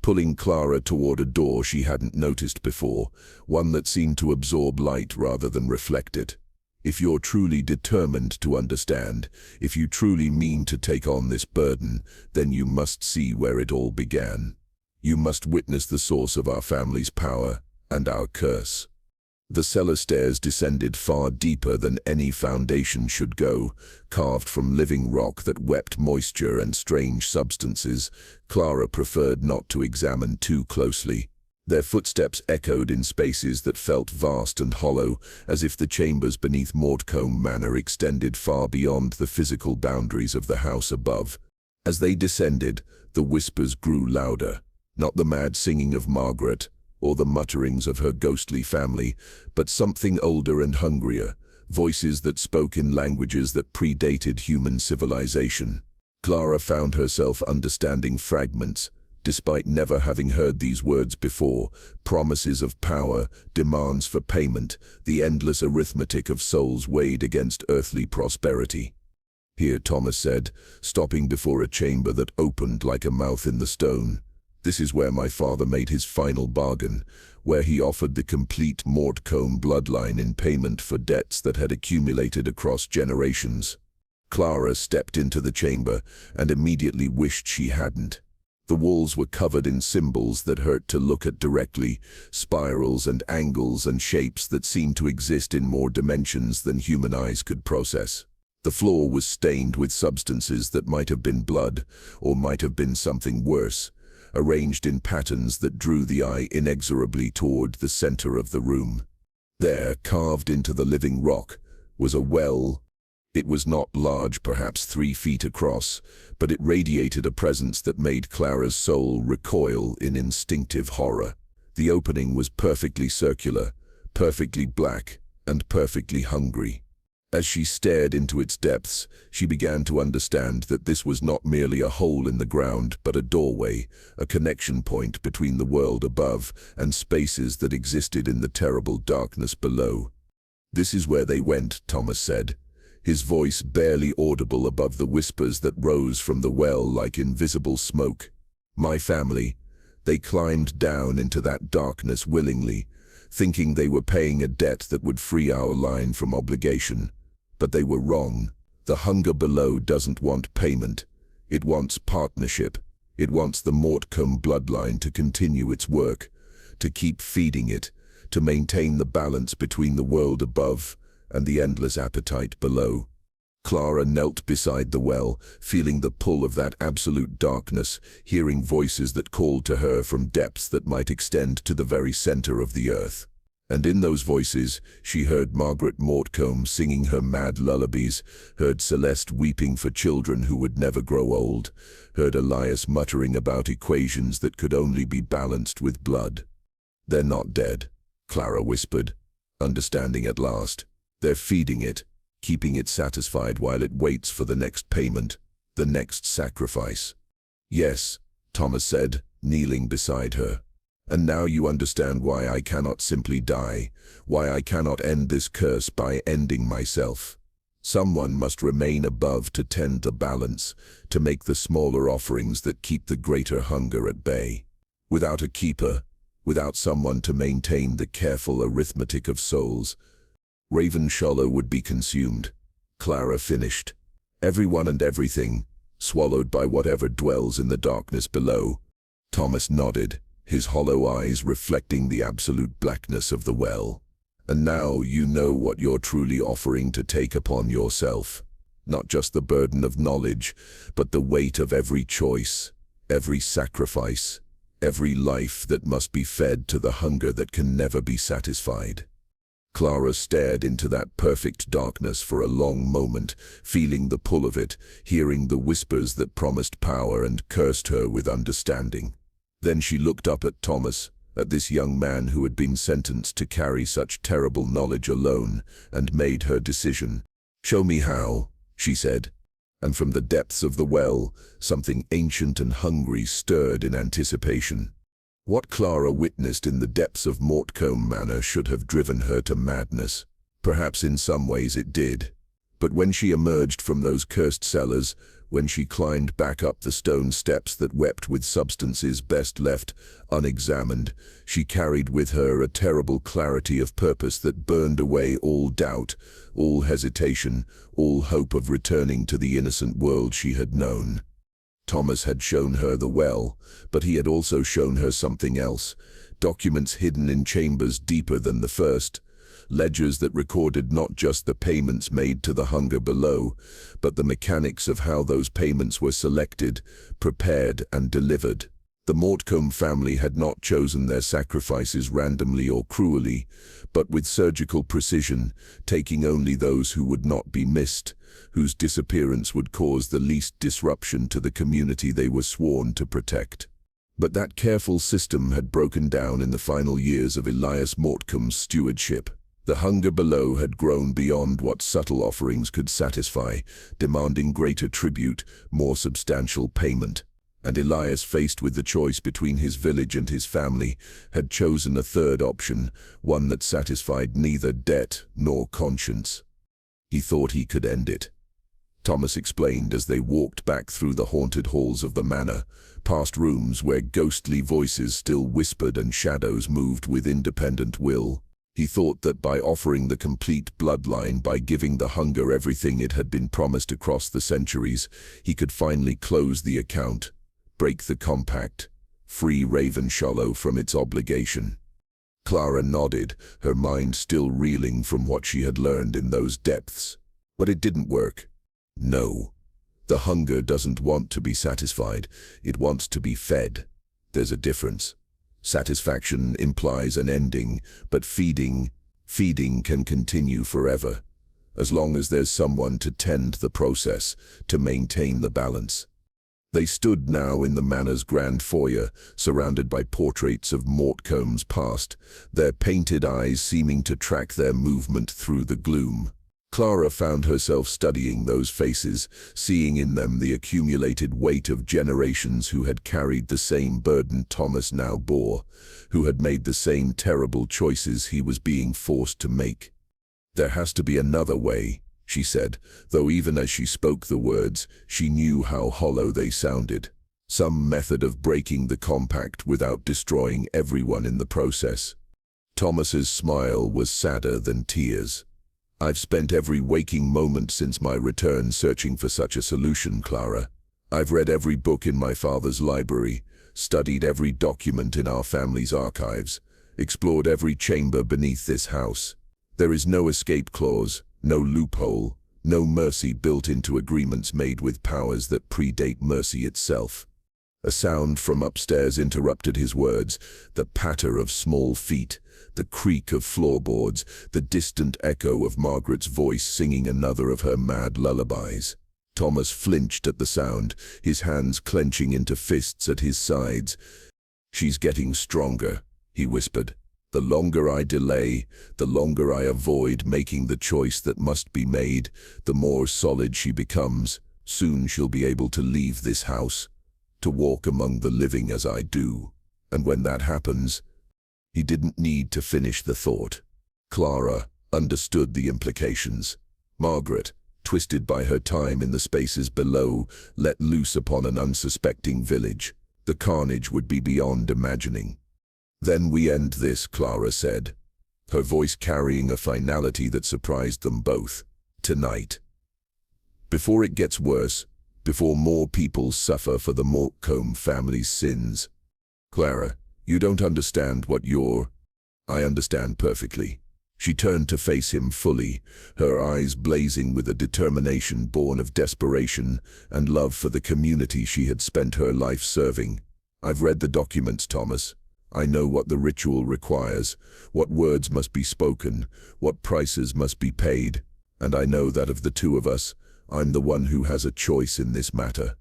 pulling Clara toward a door she hadn't noticed before, one that seemed to absorb light rather than reflect it. "If you're truly determined to understand, if you truly mean to take on this burden, then you must see where it all began. You must witness the source of our family's power and our curse." The cellar stairs descended far deeper than any foundation should go, carved from living rock that wept moisture and strange substances. Clara preferred not to examine too closely. Their footsteps echoed in spaces that felt vast and hollow, as if the chambers beneath Mortcombe Manor extended far beyond the physical boundaries of the house above. As they descended, the whispers grew louder, not the mad singing of Margaret, or the mutterings of her ghostly family, but something older and hungrier, voices that spoke in languages that predated human civilization. Clara found herself understanding fragments, despite never having heard these words before: promises of power, demands for payment, the endless arithmetic of souls weighed against earthly prosperity. "Here," Thomas said, stopping before a chamber that opened like a mouth in the stone. "This is where my father made his final bargain, where he offered the complete Mortcombe bloodline in payment for debts that had accumulated across generations." Clara stepped into the chamber and immediately wished she hadn't. The walls were covered in symbols that hurt to look at directly, spirals and angles and shapes that seemed to exist in more dimensions than human eyes could process. The floor was stained with substances that might have been blood, or might have been something worse, arranged in patterns that drew the eye inexorably toward the center of the room. There, carved into the living rock, was a well. It was not large, perhaps 3 feet across, but it radiated a presence that made Clara's soul recoil in instinctive horror. The opening was perfectly circular, perfectly black, and perfectly hungry. As she stared into its depths, she began to understand that this was not merely a hole in the ground, but a doorway, a connection point between the world above and spaces that existed in the terrible darkness below. "This is where they went," Thomas said, his voice barely audible above the whispers that rose from the well like invisible smoke. "My family, they climbed down into that darkness willingly, thinking they were paying a debt that would free our line from obligation. But they were wrong. The hunger below doesn't want payment. It wants partnership. It wants the Mortcombe bloodline to continue its work, to keep feeding it, to maintain the balance between the world above and the endless appetite below." Clara knelt beside the well, feeling the pull of that absolute darkness, hearing voices that called to her from depths that might extend to the very center of the earth. And in those voices, she heard Margaret Mortcombe singing her mad lullabies, heard Celeste weeping for children who would never grow old, heard Elias muttering about equations that could only be balanced with blood. "They're not dead," Clara whispered, understanding at last. "They're feeding it, keeping it satisfied while it waits for the next payment, the next sacrifice." "Yes," Thomas said, kneeling beside her. "And now you understand why I cannot simply die, why I cannot end this curse by ending myself. Someone must remain above to tend the balance, to make the smaller offerings that keep the greater hunger at bay. Without a keeper, without someone to maintain the careful arithmetic of souls, Ravenshollow would be consumed." Clara finished. "Everyone and everything, swallowed by whatever dwells in the darkness below." Thomas nodded, his hollow eyes reflecting the absolute blackness of the well. "And now you know what you're truly offering to take upon yourself. Not just the burden of knowledge, but the weight of every choice, every sacrifice, every life that must be fed to the hunger that can never be satisfied." Clara stared into that perfect darkness for a long moment, feeling the pull of it, hearing the whispers that promised power and cursed her with understanding. Then she looked up at Thomas, at this young man who had been sentenced to carry such terrible knowledge alone, and made her decision. "Show me how," she said. And from the depths of the well, something ancient and hungry stirred in anticipation. What Clara witnessed in the depths of Mortcombe Manor should have driven her to madness. Perhaps in some ways it did. But when she emerged from those cursed cellars, when she climbed back up the stone steps that wept with substances best left unexamined, she carried with her a terrible clarity of purpose that burned away all doubt, all hesitation, all hope of returning to the innocent world she had known. Thomas had shown her the well, but he had also shown her something else, documents hidden in chambers deeper than the first, ledgers that recorded not just the payments made to the hunger below, but the mechanics of how those payments were selected, prepared, and delivered. The Mortcombe family had not chosen their sacrifices randomly or cruelly, but with surgical precision, taking only those who would not be missed, whose disappearance would cause the least disruption to the community they were sworn to protect. But that careful system had broken down in the final years of Elias Mortcombe's stewardship. The hunger below had grown beyond what subtle offerings could satisfy, demanding greater tribute, more substantial payment. And Elias, faced with the choice between his village and his family, had chosen a third option, one that satisfied neither debt nor conscience. He thought he could end it. Thomas explained as they walked back through the haunted halls of the manor, past rooms where ghostly voices still whispered and shadows moved with independent will. He thought that by offering the complete bloodline, by giving the hunger everything it had been promised across the centuries, he could finally close the account, break the compact, free Ravenshollow from its obligation. Clara nodded, her mind still reeling from what she had learned in those depths. But it didn't work. No. The hunger doesn't want to be satisfied, it wants to be fed. There's a difference. Satisfaction implies an ending, but feeding can continue forever. as long as there's someone to tend the process, to maintain the balance. They stood now in the manor's grand foyer, surrounded by portraits of Mortcombe's past, their painted eyes seeming to track their movement through the gloom. Clara found herself studying those faces, seeing in them the accumulated weight of generations who had carried the same burden Thomas now bore, who had made the same terrible choices he was being forced to make. "There has to be another way," she said, though even as she spoke the words, she knew how hollow they sounded. Some method of breaking the compact without destroying everyone in the process. Thomas's smile was sadder than tears. "I've spent every waking moment since my return searching for such a solution, Clara. I've read every book in my father's library, studied every document in our family's archives, explored every chamber beneath this house. There is no escape clause, no loophole, no mercy built into agreements made with powers that predate mercy itself." A sound from upstairs interrupted his words, the patter of small feet, the creak of floorboards, the distant echo of Margaret's voice singing another of her mad lullabies. Thomas flinched at the sound, his hands clenching into fists at his sides. "She's getting stronger," he whispered. "The longer I delay, the longer I avoid making the choice that must be made, the more solid she becomes. Soon she'll be able to leave this house, to walk among the living as I do. And when that happens—" He didn't need to finish the thought. Clara understood the implications. Margaret, twisted by her time in the spaces below, let loose upon an unsuspecting village. The carnage would be beyond imagining. "Then we end this," Clara said, her voice carrying a finality that surprised them both. "Tonight. Before it gets worse, before more people suffer for the Mortcombe family's sins. Clara, you don't understand what you're—" "I understand perfectly." She turned to face him fully, her eyes blazing with a determination born of desperation and love for the community she had spent her life serving. "I've read the documents, Thomas. I know what the ritual requires, what words must be spoken, what prices must be paid, and I know that of the two of us, I'm the one who has a choice in this matter."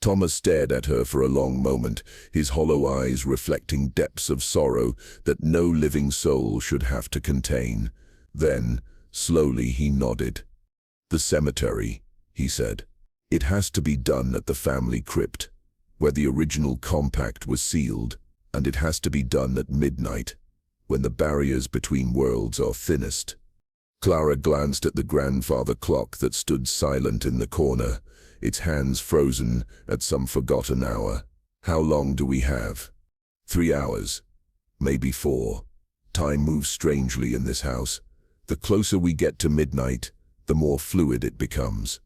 Thomas stared at her for a long moment, his hollow eyes reflecting depths of sorrow that no living soul should have to contain. Then, slowly he nodded. "The cemetery," he said. "It has to be done at the family crypt, where the original compact was sealed, and it has to be done at midnight, when the barriers between worlds are thinnest." Clara glanced at the grandfather clock that stood silent in the corner, its hands frozen at some forgotten hour. "How long do we have?" 3 hours. Maybe 4. Time moves strangely in this house. The closer we get to midnight, the more fluid it becomes.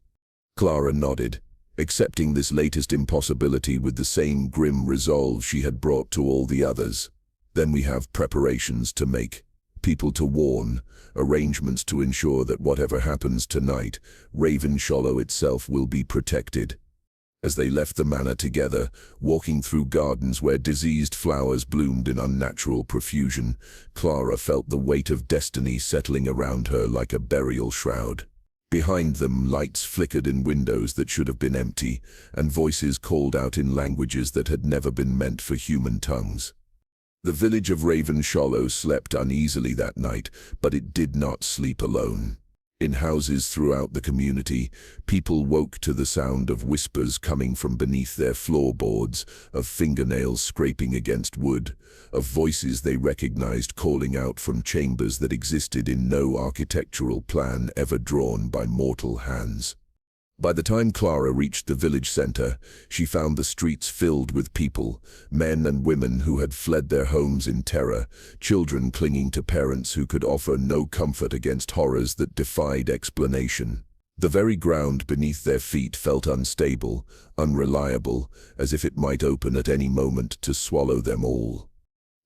Clara nodded, accepting this latest impossibility with the same grim resolve she had brought to all the others. "Then we have preparations to make, people to warn, arrangements to ensure that whatever happens tonight, Ravenshollow itself will be protected." As they left the manor together, walking through gardens where diseased flowers bloomed in unnatural profusion, Clara felt the weight of destiny settling around her like a burial shroud. Behind them, lights flickered in windows that should have been empty, and voices called out in languages that had never been meant for human tongues. The village of Ravenshollow slept uneasily that night, but it did not sleep alone. In houses throughout the community, people woke to the sound of whispers coming from beneath their floorboards, of fingernails scraping against wood, of voices they recognized calling out from chambers that existed in no architectural plan ever drawn by mortal hands. By the time Clara reached the village center, she found the streets filled with people, men and women who had fled their homes in terror, children clinging to parents who could offer no comfort against horrors that defied explanation. The very ground beneath their feet felt unstable, unreliable, as if it might open at any moment to swallow them all.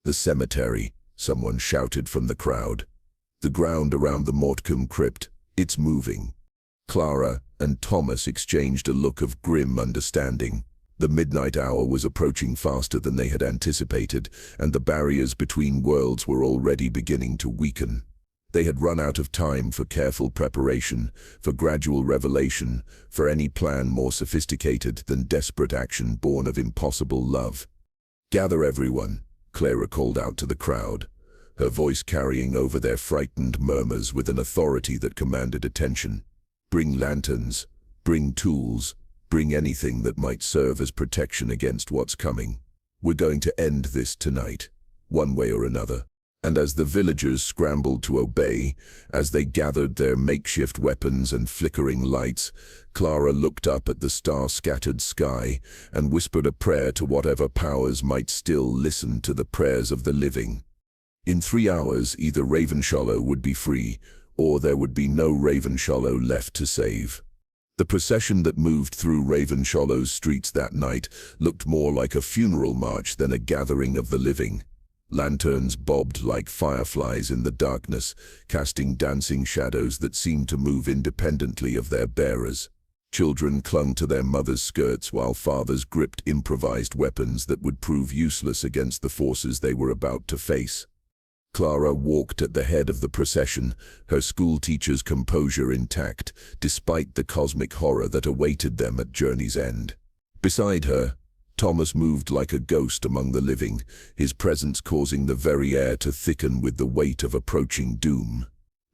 "The cemetery," someone shouted from the crowd. "The ground around the Mortcombe crypt, it's moving." Clara and Thomas exchanged a look of grim understanding. The midnight hour was approaching faster than they had anticipated, and the barriers between worlds were already beginning to weaken. They had run out of time for careful preparation, for gradual revelation, for any plan more sophisticated than desperate action born of impossible love. "Gather everyone," Clara called out to the crowd, her voice carrying over their frightened murmurs with an authority that commanded attention. "Bring lanterns, bring tools, bring anything that might serve as protection against what's coming. We're going to end this tonight, one way or another." And as the villagers scrambled to obey, as they gathered their makeshift weapons and flickering lights, Clara looked up at the star-scattered sky and whispered a prayer to whatever powers might still listen to the prayers of the living. In 3 hours, either Ravenshallow would be free, or there would be no Ravenshallow left to save. The procession that moved through Ravenshallow's streets that night looked more like a funeral march than a gathering of the living. Lanterns bobbed like fireflies in the darkness, casting dancing shadows that seemed to move independently of their bearers. Children clung to their mothers' skirts while fathers gripped improvised weapons that would prove useless against the forces they were about to face. Clara walked at the head of the procession, her schoolteacher's composure intact, despite the cosmic horror that awaited them at journey's end. Beside her, Thomas moved like a ghost among the living, his presence causing the very air to thicken with the weight of approaching doom.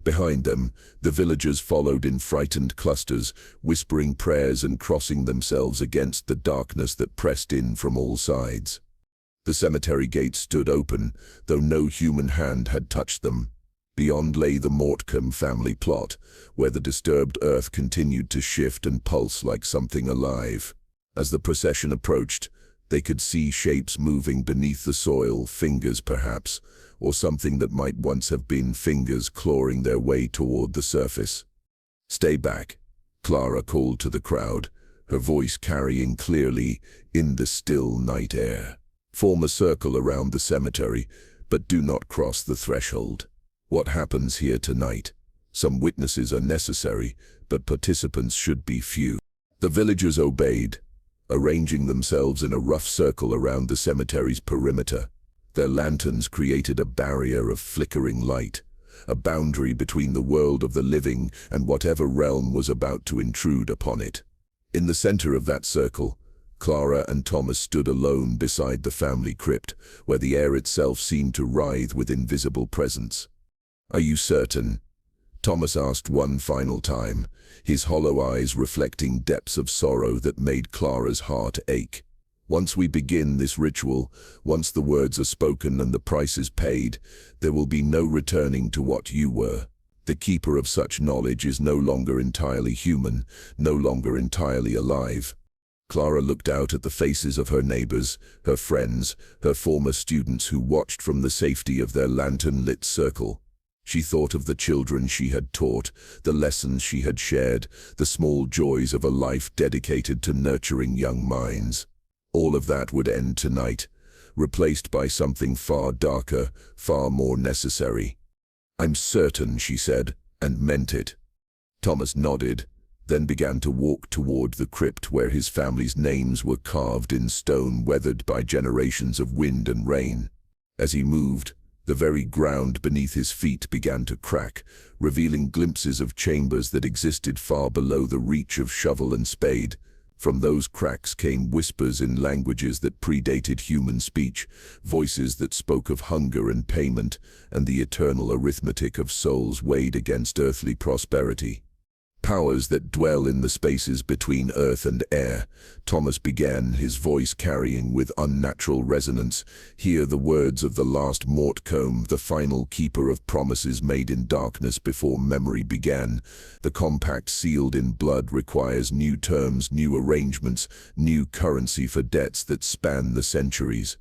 Behind them, the villagers followed in frightened clusters, whispering prayers and crossing themselves against the darkness that pressed in from all sides. The cemetery gates stood open, though no human hand had touched them. Beyond lay the Mortcombe family plot, where the disturbed earth continued to shift and pulse like something alive. As the procession approached, they could see shapes moving beneath the soil, fingers perhaps, or something that might once have been fingers clawing their way toward the surface. "Stay back," Clara called to the crowd, her voice carrying clearly in the still night air. "Form a circle around the cemetery, but do not cross the threshold. What happens here tonight? Some witnesses are necessary, but participants should be few." The villagers obeyed, arranging themselves in a rough circle around the cemetery's perimeter. Their lanterns created a barrier of flickering light, a boundary between the world of the living and whatever realm was about to intrude upon it. In the center of that circle, Clara and Thomas stood alone beside the family crypt, where the air itself seemed to writhe with invisible presence. "Are you certain?" Thomas asked one final time, his hollow eyes reflecting depths of sorrow that made Clara's heart ache. "Once we begin this ritual, once the words are spoken and the price is paid, there will be no returning to what you were. The keeper of such knowledge is no longer entirely human, no longer entirely alive." Clara looked out at the faces of her neighbors, her friends, her former students who watched from the safety of their lantern-lit circle. She thought of the children she had taught, the lessons she had shared, the small joys of a life dedicated to nurturing young minds. All of that would end tonight, replaced by something far darker, far more necessary. "I'm certain," she said, and meant it. Thomas nodded, then began to walk toward the crypt where his family's names were carved in stone weathered by generations of wind and rain. As he moved, the very ground beneath his feet began to crack, revealing glimpses of chambers that existed far below the reach of shovel and spade. From those cracks came whispers in languages that predated human speech, voices that spoke of hunger and payment, and the eternal arithmetic of souls weighed against earthly prosperity. "Powers that dwell in the spaces between earth and air," Thomas began, his voice carrying with unnatural resonance. "Hear the words of the last Mortcombe, the final keeper of promises made in darkness before memory began. The compact sealed in blood requires new terms, new arrangements, new currency for debts that span the centuries."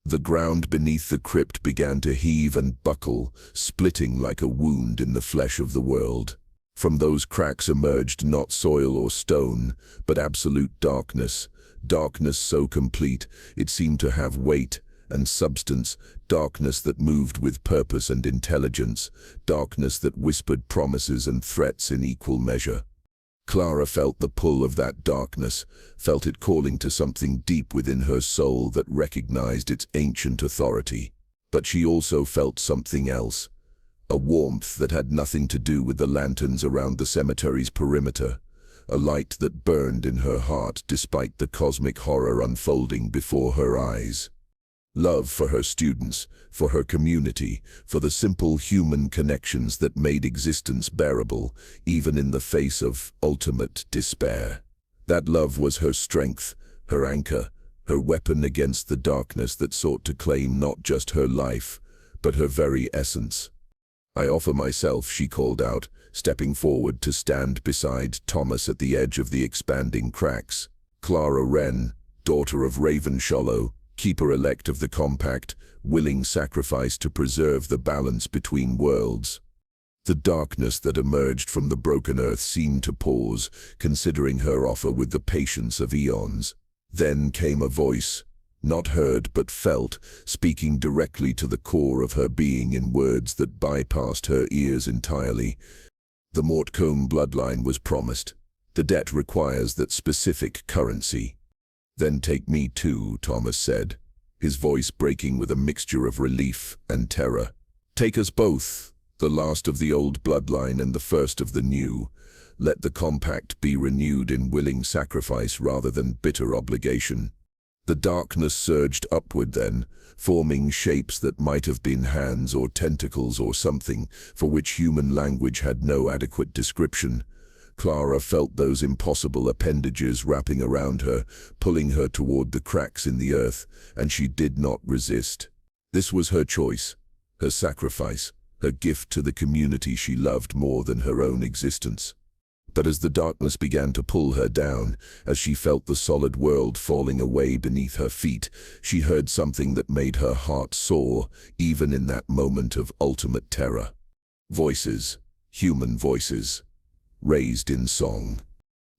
The ground beneath the crypt began to heave and buckle, splitting like a wound in the flesh of the world. From those cracks emerged not soil or stone, but absolute darkness. Darkness so complete, it seemed to have weight and substance. Darkness that moved with purpose and intelligence. Darkness that whispered promises and threats in equal measure. Clara felt the pull of that darkness, felt it calling to something deep within her soul that recognized its ancient authority. But she also felt something else. a warmth that had nothing to do with the lanterns around the cemetery's perimeter, a light that burned in her heart despite the cosmic horror unfolding before her eyes. Love for her students, for her community, for the simple human connections that made existence bearable, even in the face of ultimate despair. That love was her strength, her anchor, her weapon against the darkness that sought to claim not just her life, but her very essence. "I offer myself," she called out, stepping forward to stand beside Thomas at the edge of the expanding cracks. Clara Wren, daughter of Ravenshollow, keeper-elect of the compact, willing sacrifice to preserve the balance between worlds. The darkness that emerged from the broken earth seemed to pause, considering her offer with the patience of eons. Then came a voice, not heard but felt, speaking directly to the core of her being in words that bypassed her ears entirely. The Mortcombe bloodline was promised. The debt requires that specific currency. "Then take me too," Thomas said, his voice breaking with a mixture of relief and terror. "Take us both, the last of the old bloodline and the first of the new. Let the compact be renewed in willing sacrifice rather than bitter obligation." The darkness surged upward then, forming shapes that might have been hands or tentacles or something for which human language had no adequate description. Clara felt those impossible appendages wrapping around her, pulling her toward the cracks in the earth, and she did not resist. This was her choice, her sacrifice, her gift to the community she loved more than her own existence. But as the darkness began to pull her down, as she felt the solid world falling away beneath her feet, she heard something that made her heart soar, even in that moment of ultimate terror. Voices, human voices, raised in song.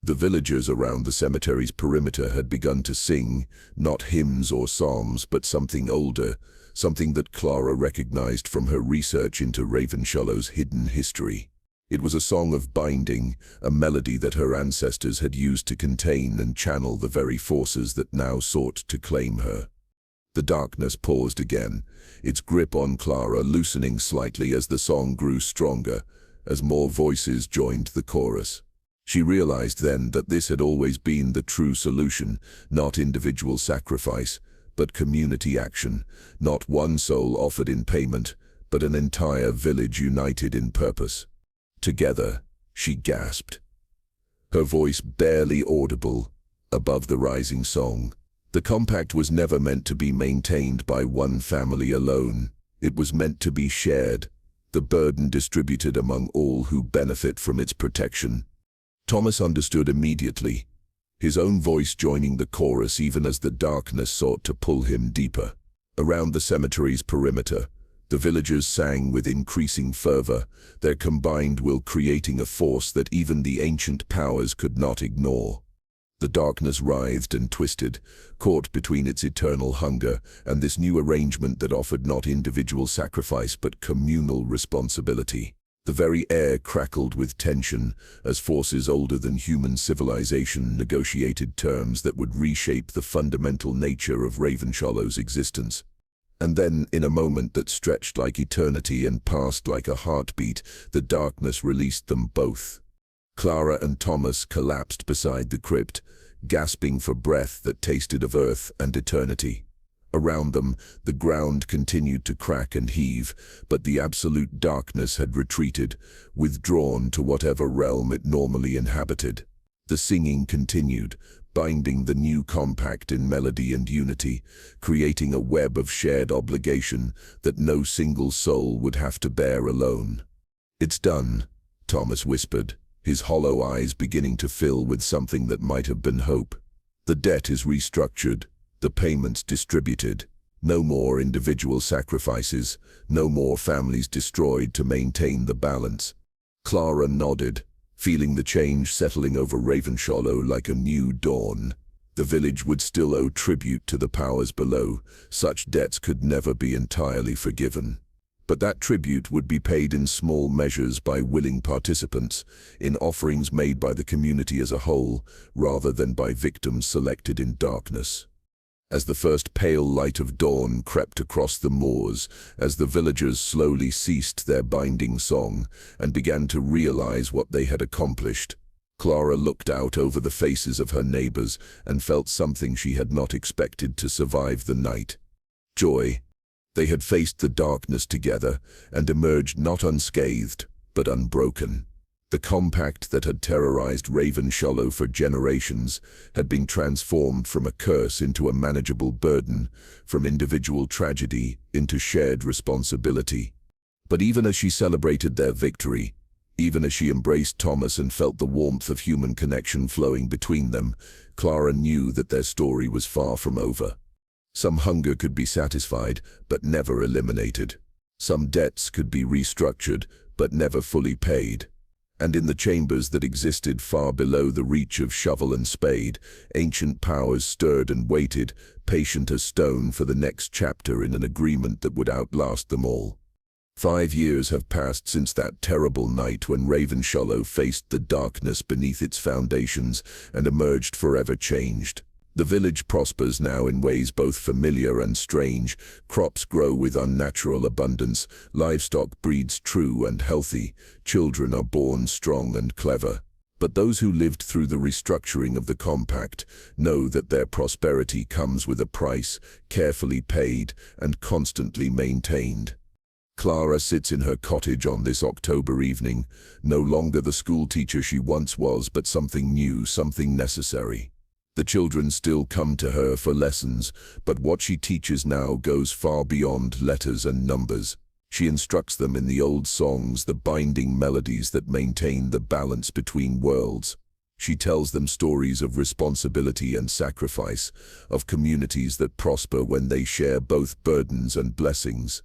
The villagers around the cemetery's perimeter had begun to sing, not hymns or psalms, but something older, something that Clara recognized from her research into Ravenshallow's hidden history. It was a song of binding, a melody that her ancestors had used to contain and channel the very forces that now sought to claim her. The darkness paused again, its grip on Clara loosening slightly as the song grew stronger, as more voices joined the chorus. She realized then that this had always been the true solution, not individual sacrifice, but community action, not one soul offered in payment, but an entire village united in purpose. "Together," she gasped, her voice barely audible above the rising song. The compact was never meant to be maintained by one family alone. It was meant to be shared, the burden distributed among all who benefit from its protection. Thomas understood immediately, his own voice joining the chorus even as the darkness sought to pull him deeper. Around the cemetery's perimeter, the villagers sang with increasing fervor, their combined will creating a force that even the ancient powers could not ignore. The darkness writhed and twisted, caught between its eternal hunger and this new arrangement that offered not individual sacrifice but communal responsibility. The very air crackled with tension as forces older than human civilization negotiated terms that would reshape the fundamental nature of Ravenshallow's existence. And then, in a moment that stretched like eternity and passed like a heartbeat, the darkness released them both. Clara and Thomas collapsed beside the crypt, gasping for breath that tasted of earth and eternity. Around them, the ground continued to crack and heave, but the absolute darkness had retreated, withdrawn to whatever realm it normally inhabited. The singing continued, binding the new compact in melody and unity, creating a web of shared obligation that no single soul would have to bear alone. "It's done," Thomas whispered, his hollow eyes beginning to fill with something that might have been hope. "The debt is restructured, the payments distributed. No more individual sacrifices, no more families destroyed to maintain the balance." Clara nodded, feeling the change settling over Ravenshollow like a new dawn. The village would still owe tribute to the powers below. Such debts could never be entirely forgiven. But that tribute would be paid in small measures by willing participants, in offerings made by the community as a whole, rather than by victims selected in darkness. As the first pale light of dawn crept across the moors, as the villagers slowly ceased their binding song and began to realize what they had accomplished, Clara looked out over the faces of her neighbors and felt something she had not expected to survive the night. Joy. They had faced the darkness together and emerged not unscathed, but unbroken. The compact that had terrorized Ravenshollow for generations had been transformed from a curse into a manageable burden, from individual tragedy into shared responsibility. But even as she celebrated their victory, even as she embraced Thomas and felt the warmth of human connection flowing between them, Clara knew that their story was far from over. Some hunger could be satisfied, but never eliminated. Some debts could be restructured, but never fully paid. And in the chambers that existed far below the reach of shovel and spade, ancient powers stirred and waited, patient as stone for the next chapter in an agreement that would outlast them all. 5 years have passed since that terrible night when Ravenshollow faced the darkness beneath its foundations and emerged forever changed. The village prospers now in ways both familiar and strange. Crops grow with unnatural abundance, livestock breeds true and healthy, children are born strong and clever. But those who lived through the restructuring of the compact know that their prosperity comes with a price, carefully paid and constantly maintained. Clara sits in her cottage on this October evening, no longer the schoolteacher she once was, but something new, something necessary. The children still come to her for lessons, but what she teaches now goes far beyond letters and numbers. She instructs them in the old songs, the binding melodies that maintain the balance between worlds. She tells them stories of responsibility and sacrifice, of communities that prosper when they share both burdens and blessings.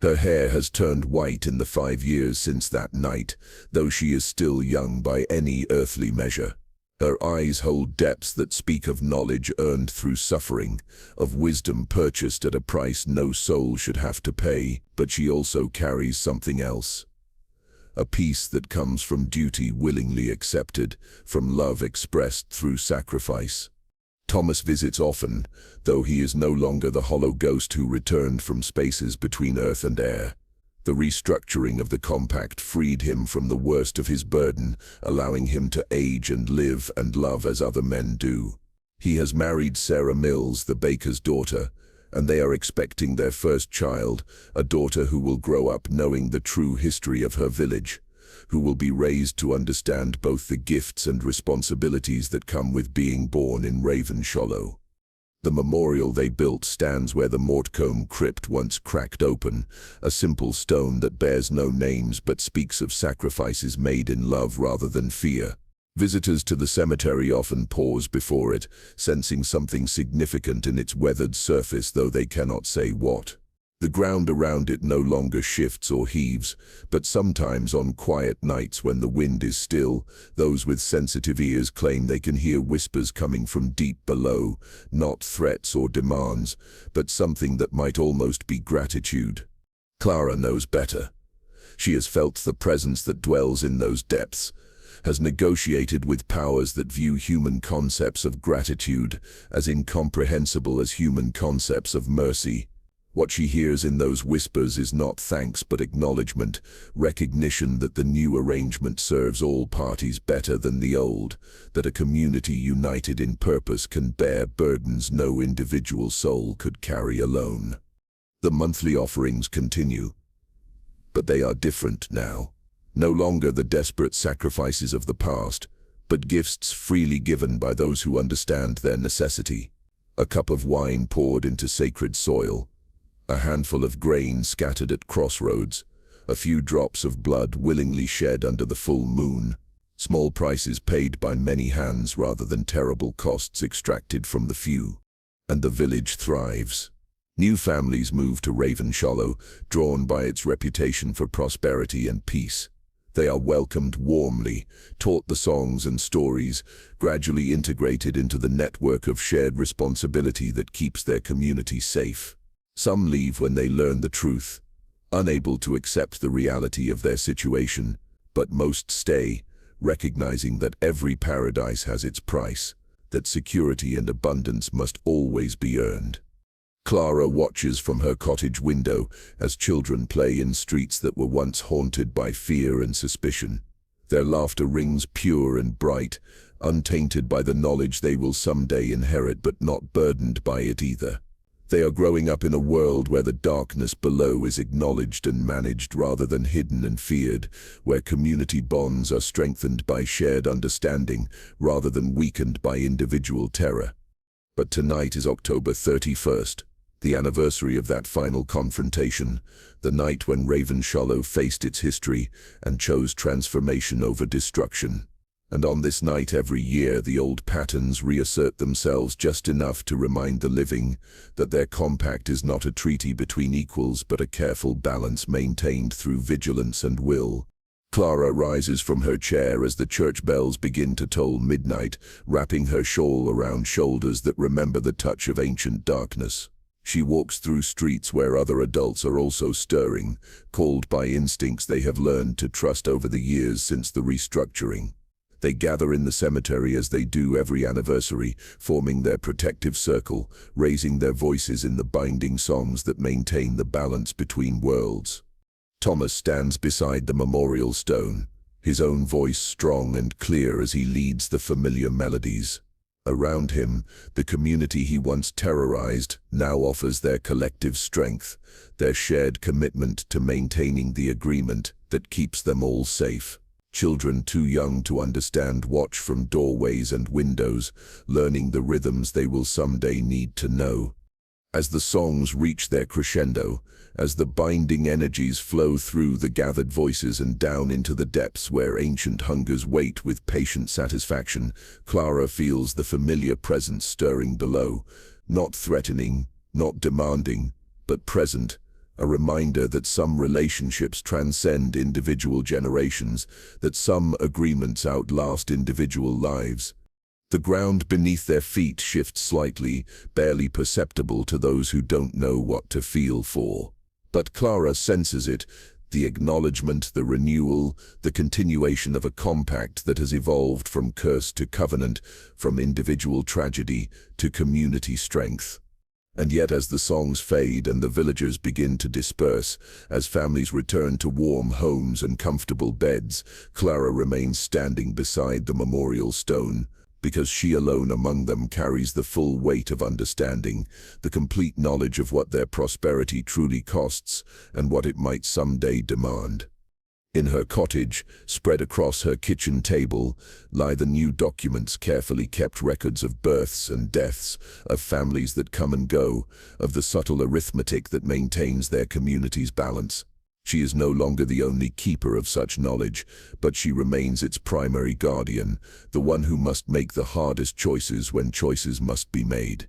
Her hair has turned white in the 5 years since that night, though she is still young by any earthly measure. Her eyes hold depths that speak of knowledge earned through suffering, of wisdom purchased at a price no soul should have to pay, but she also carries something else. A peace that comes from duty willingly accepted, from love expressed through sacrifice. Thomas visits often, though he is no longer the hollow ghost who returned from spaces between earth and air. The restructuring of the compact freed him from the worst of his burden, allowing him to age and live and love as other men do. He has married Sarah Mills, the baker's daughter, and they are expecting their first child, a daughter who will grow up knowing the true history of her village, who will be raised to understand both the gifts and responsibilities that come with being born in Ravenshollow. The memorial they built stands where the Mortcombe crypt once cracked open, a simple stone that bears no names but speaks of sacrifices made in love rather than fear. Visitors to the cemetery often pause before it, sensing something significant in its weathered surface, though they cannot say what. The ground around it no longer shifts or heaves, but sometimes on quiet nights when the wind is still, those with sensitive ears claim they can hear whispers coming from deep below, not threats or demands, but something that might almost be gratitude. Clara knows better. She has felt the presence that dwells in those depths, has negotiated with powers that view human concepts of gratitude as incomprehensible as human concepts of mercy. What she hears in those whispers is not thanks but acknowledgement, recognition that the new arrangement serves all parties better than the old, that a community united in purpose can bear burdens no individual soul could carry alone. The monthly offerings continue, but they are different now. No longer the desperate sacrifices of the past, but gifts freely given by those who understand their necessity. A cup of wine poured into sacred soil, a handful of grain scattered at crossroads, a few drops of blood willingly shed under the full moon, small prices paid by many hands rather than terrible costs extracted from the few. And the village thrives. New families move to Ravenshollow, drawn by its reputation for prosperity and peace. They are welcomed warmly, taught the songs and stories, gradually integrated into the network of shared responsibility that keeps their community safe. Some leave when they learn the truth, unable to accept the reality of their situation, but most stay, recognizing that every paradise has its price, that security and abundance must always be earned. Clara watches from her cottage window as children play in streets that were once haunted by fear and suspicion. Their laughter rings pure and bright, untainted by the knowledge they will someday inherit, but not burdened by it either. They are growing up in a world where the darkness below is acknowledged and managed rather than hidden and feared, where community bonds are strengthened by shared understanding rather than weakened by individual terror. But tonight is October 31st, the anniversary of that final confrontation, the night when Ravenshallow faced its history and chose transformation over destruction. And on this night every year the old patterns reassert themselves just enough to remind the living that their compact is not a treaty between equals but a careful balance maintained through vigilance and will. Clara rises from her chair as the church bells begin to toll midnight, wrapping her shawl around shoulders that remember the touch of ancient darkness. She walks through streets where other adults are also stirring, called by instincts they have learned to trust over the years since the restructuring. They gather in the cemetery as they do every anniversary, forming their protective circle, raising their voices in the binding songs that maintain the balance between worlds. Thomas stands beside the memorial stone, his own voice strong and clear as he leads the familiar melodies. Around him, the community he once terrorized now offers their collective strength, their shared commitment to maintaining the agreement that keeps them all safe. Children too young to understand watch from doorways and windows, learning the rhythms they will someday need to know. As the songs reach their crescendo, as the binding energies flow through the gathered voices and down into the depths where ancient hungers wait with patient satisfaction, Clara feels the familiar presence stirring below, not threatening, not demanding, but present, a reminder that some relationships transcend individual generations, that some agreements outlast individual lives. The ground beneath their feet shifts slightly, barely perceptible to those who don't know what to feel for. But Clara senses it, the acknowledgement, the renewal, the continuation of a compact that has evolved from curse to covenant, from individual tragedy to community strength. And yet as the songs fade and the villagers begin to disperse, as families return to warm homes and comfortable beds, Clara remains standing beside the memorial stone, because she alone among them carries the full weight of understanding, the complete knowledge of what their prosperity truly costs and what it might someday demand. In her cottage, spread across her kitchen table, lie the new documents, carefully kept records of births and deaths, of families that come and go, of the subtle arithmetic that maintains their community's balance. She is no longer the only keeper of such knowledge, but she remains its primary guardian, the one who must make the hardest choices when choices must be made.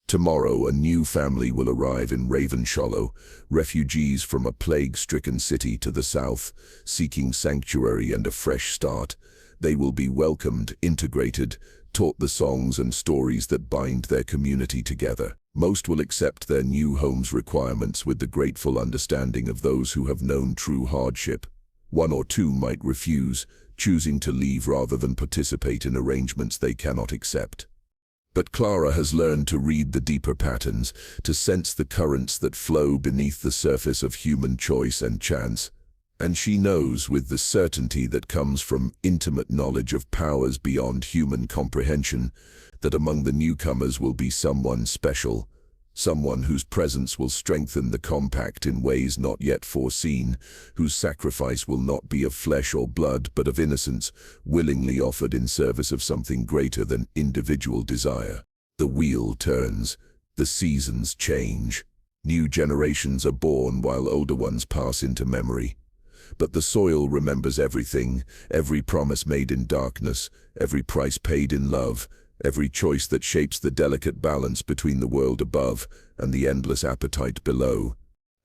Tomorrow a new family will arrive in Ravenshallow, refugees from a plague-stricken city to the south, seeking sanctuary and a fresh start. They will be welcomed, integrated, taught the songs and stories that bind their community together. Most will accept their new home's requirements with the grateful understanding of those who have known true hardship. One or two might refuse, choosing to leave rather than participate in arrangements they cannot accept. But Clara has learned to read the deeper patterns, to sense the currents that flow beneath the surface of human choice and chance. And she knows, with the certainty that comes from intimate knowledge of powers beyond human comprehension, that among the newcomers will be someone special, someone whose presence will strengthen the compact in ways not yet foreseen, whose sacrifice will not be of flesh or blood but of innocence, willingly offered in service of something greater than individual desire. The wheel turns, the seasons change. New generations are born while older ones pass into memory. But the soil remembers everything, every promise made in darkness, every price paid in love, every choice that shapes the delicate balance between the world above and the endless appetite below.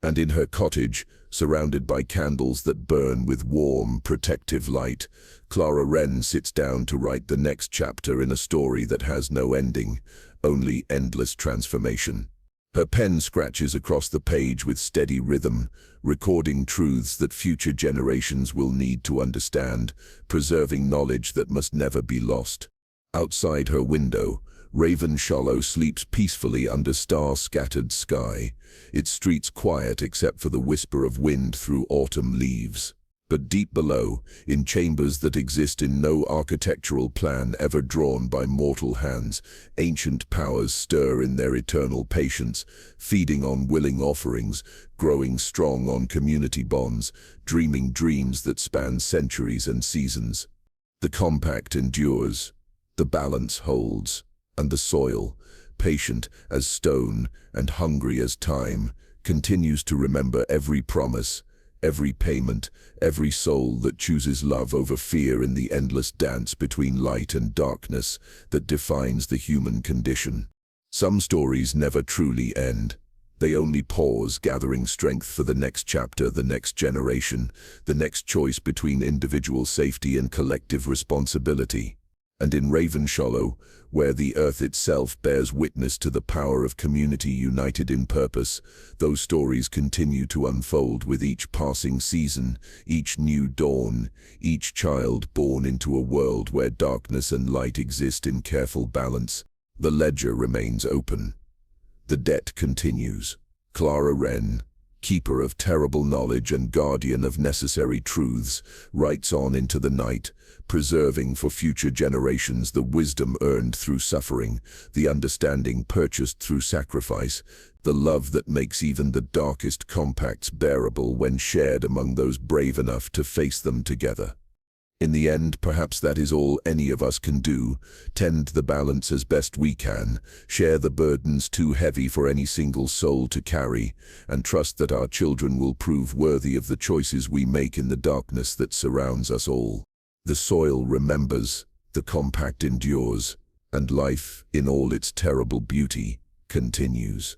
And in her cottage, surrounded by candles that burn with warm, protective light, Clara Wren sits down to write the next chapter in a story that has no ending, only endless transformation. Her pen scratches across the page with steady rhythm, recording truths that future generations will need to understand, preserving knowledge that must never be lost. Outside her window, Raven Shallow sleeps peacefully under star-scattered sky, its streets quiet except for the whisper of wind through autumn leaves. But deep below, in chambers that exist in no architectural plan ever drawn by mortal hands, ancient powers stir in their eternal patience, feeding on willing offerings, growing strong on community bonds, dreaming dreams that span centuries and seasons. The compact endures, the balance holds, and the soil, patient as stone and hungry as time, continues to remember every promise, every payment, every soul that chooses love over fear in the endless dance between light and darkness that defines the human condition. Some stories never truly end. They only pause, gathering strength for the next chapter, the next generation, the next choice between individual safety and collective responsibility. And in Raven Shallow, where the earth itself bears witness to the power of community united in purpose, those stories continue to unfold with each passing season, each new dawn, each child born into a world where darkness and light exist in careful balance. The ledger remains open. The debt continues. Clara Wren, keeper of terrible knowledge and guardian of necessary truths, writes on into the night, preserving for future generations the wisdom earned through suffering, the understanding purchased through sacrifice, the love that makes even the darkest compacts bearable when shared among those brave enough to face them together. In the end, perhaps that is all any of us can do: tend the balance as best we can, share the burdens too heavy for any single soul to carry, and trust that our children will prove worthy of the choices we make in the darkness that surrounds us all. The soil remembers, the compact endures, and life, in all its terrible beauty, continues.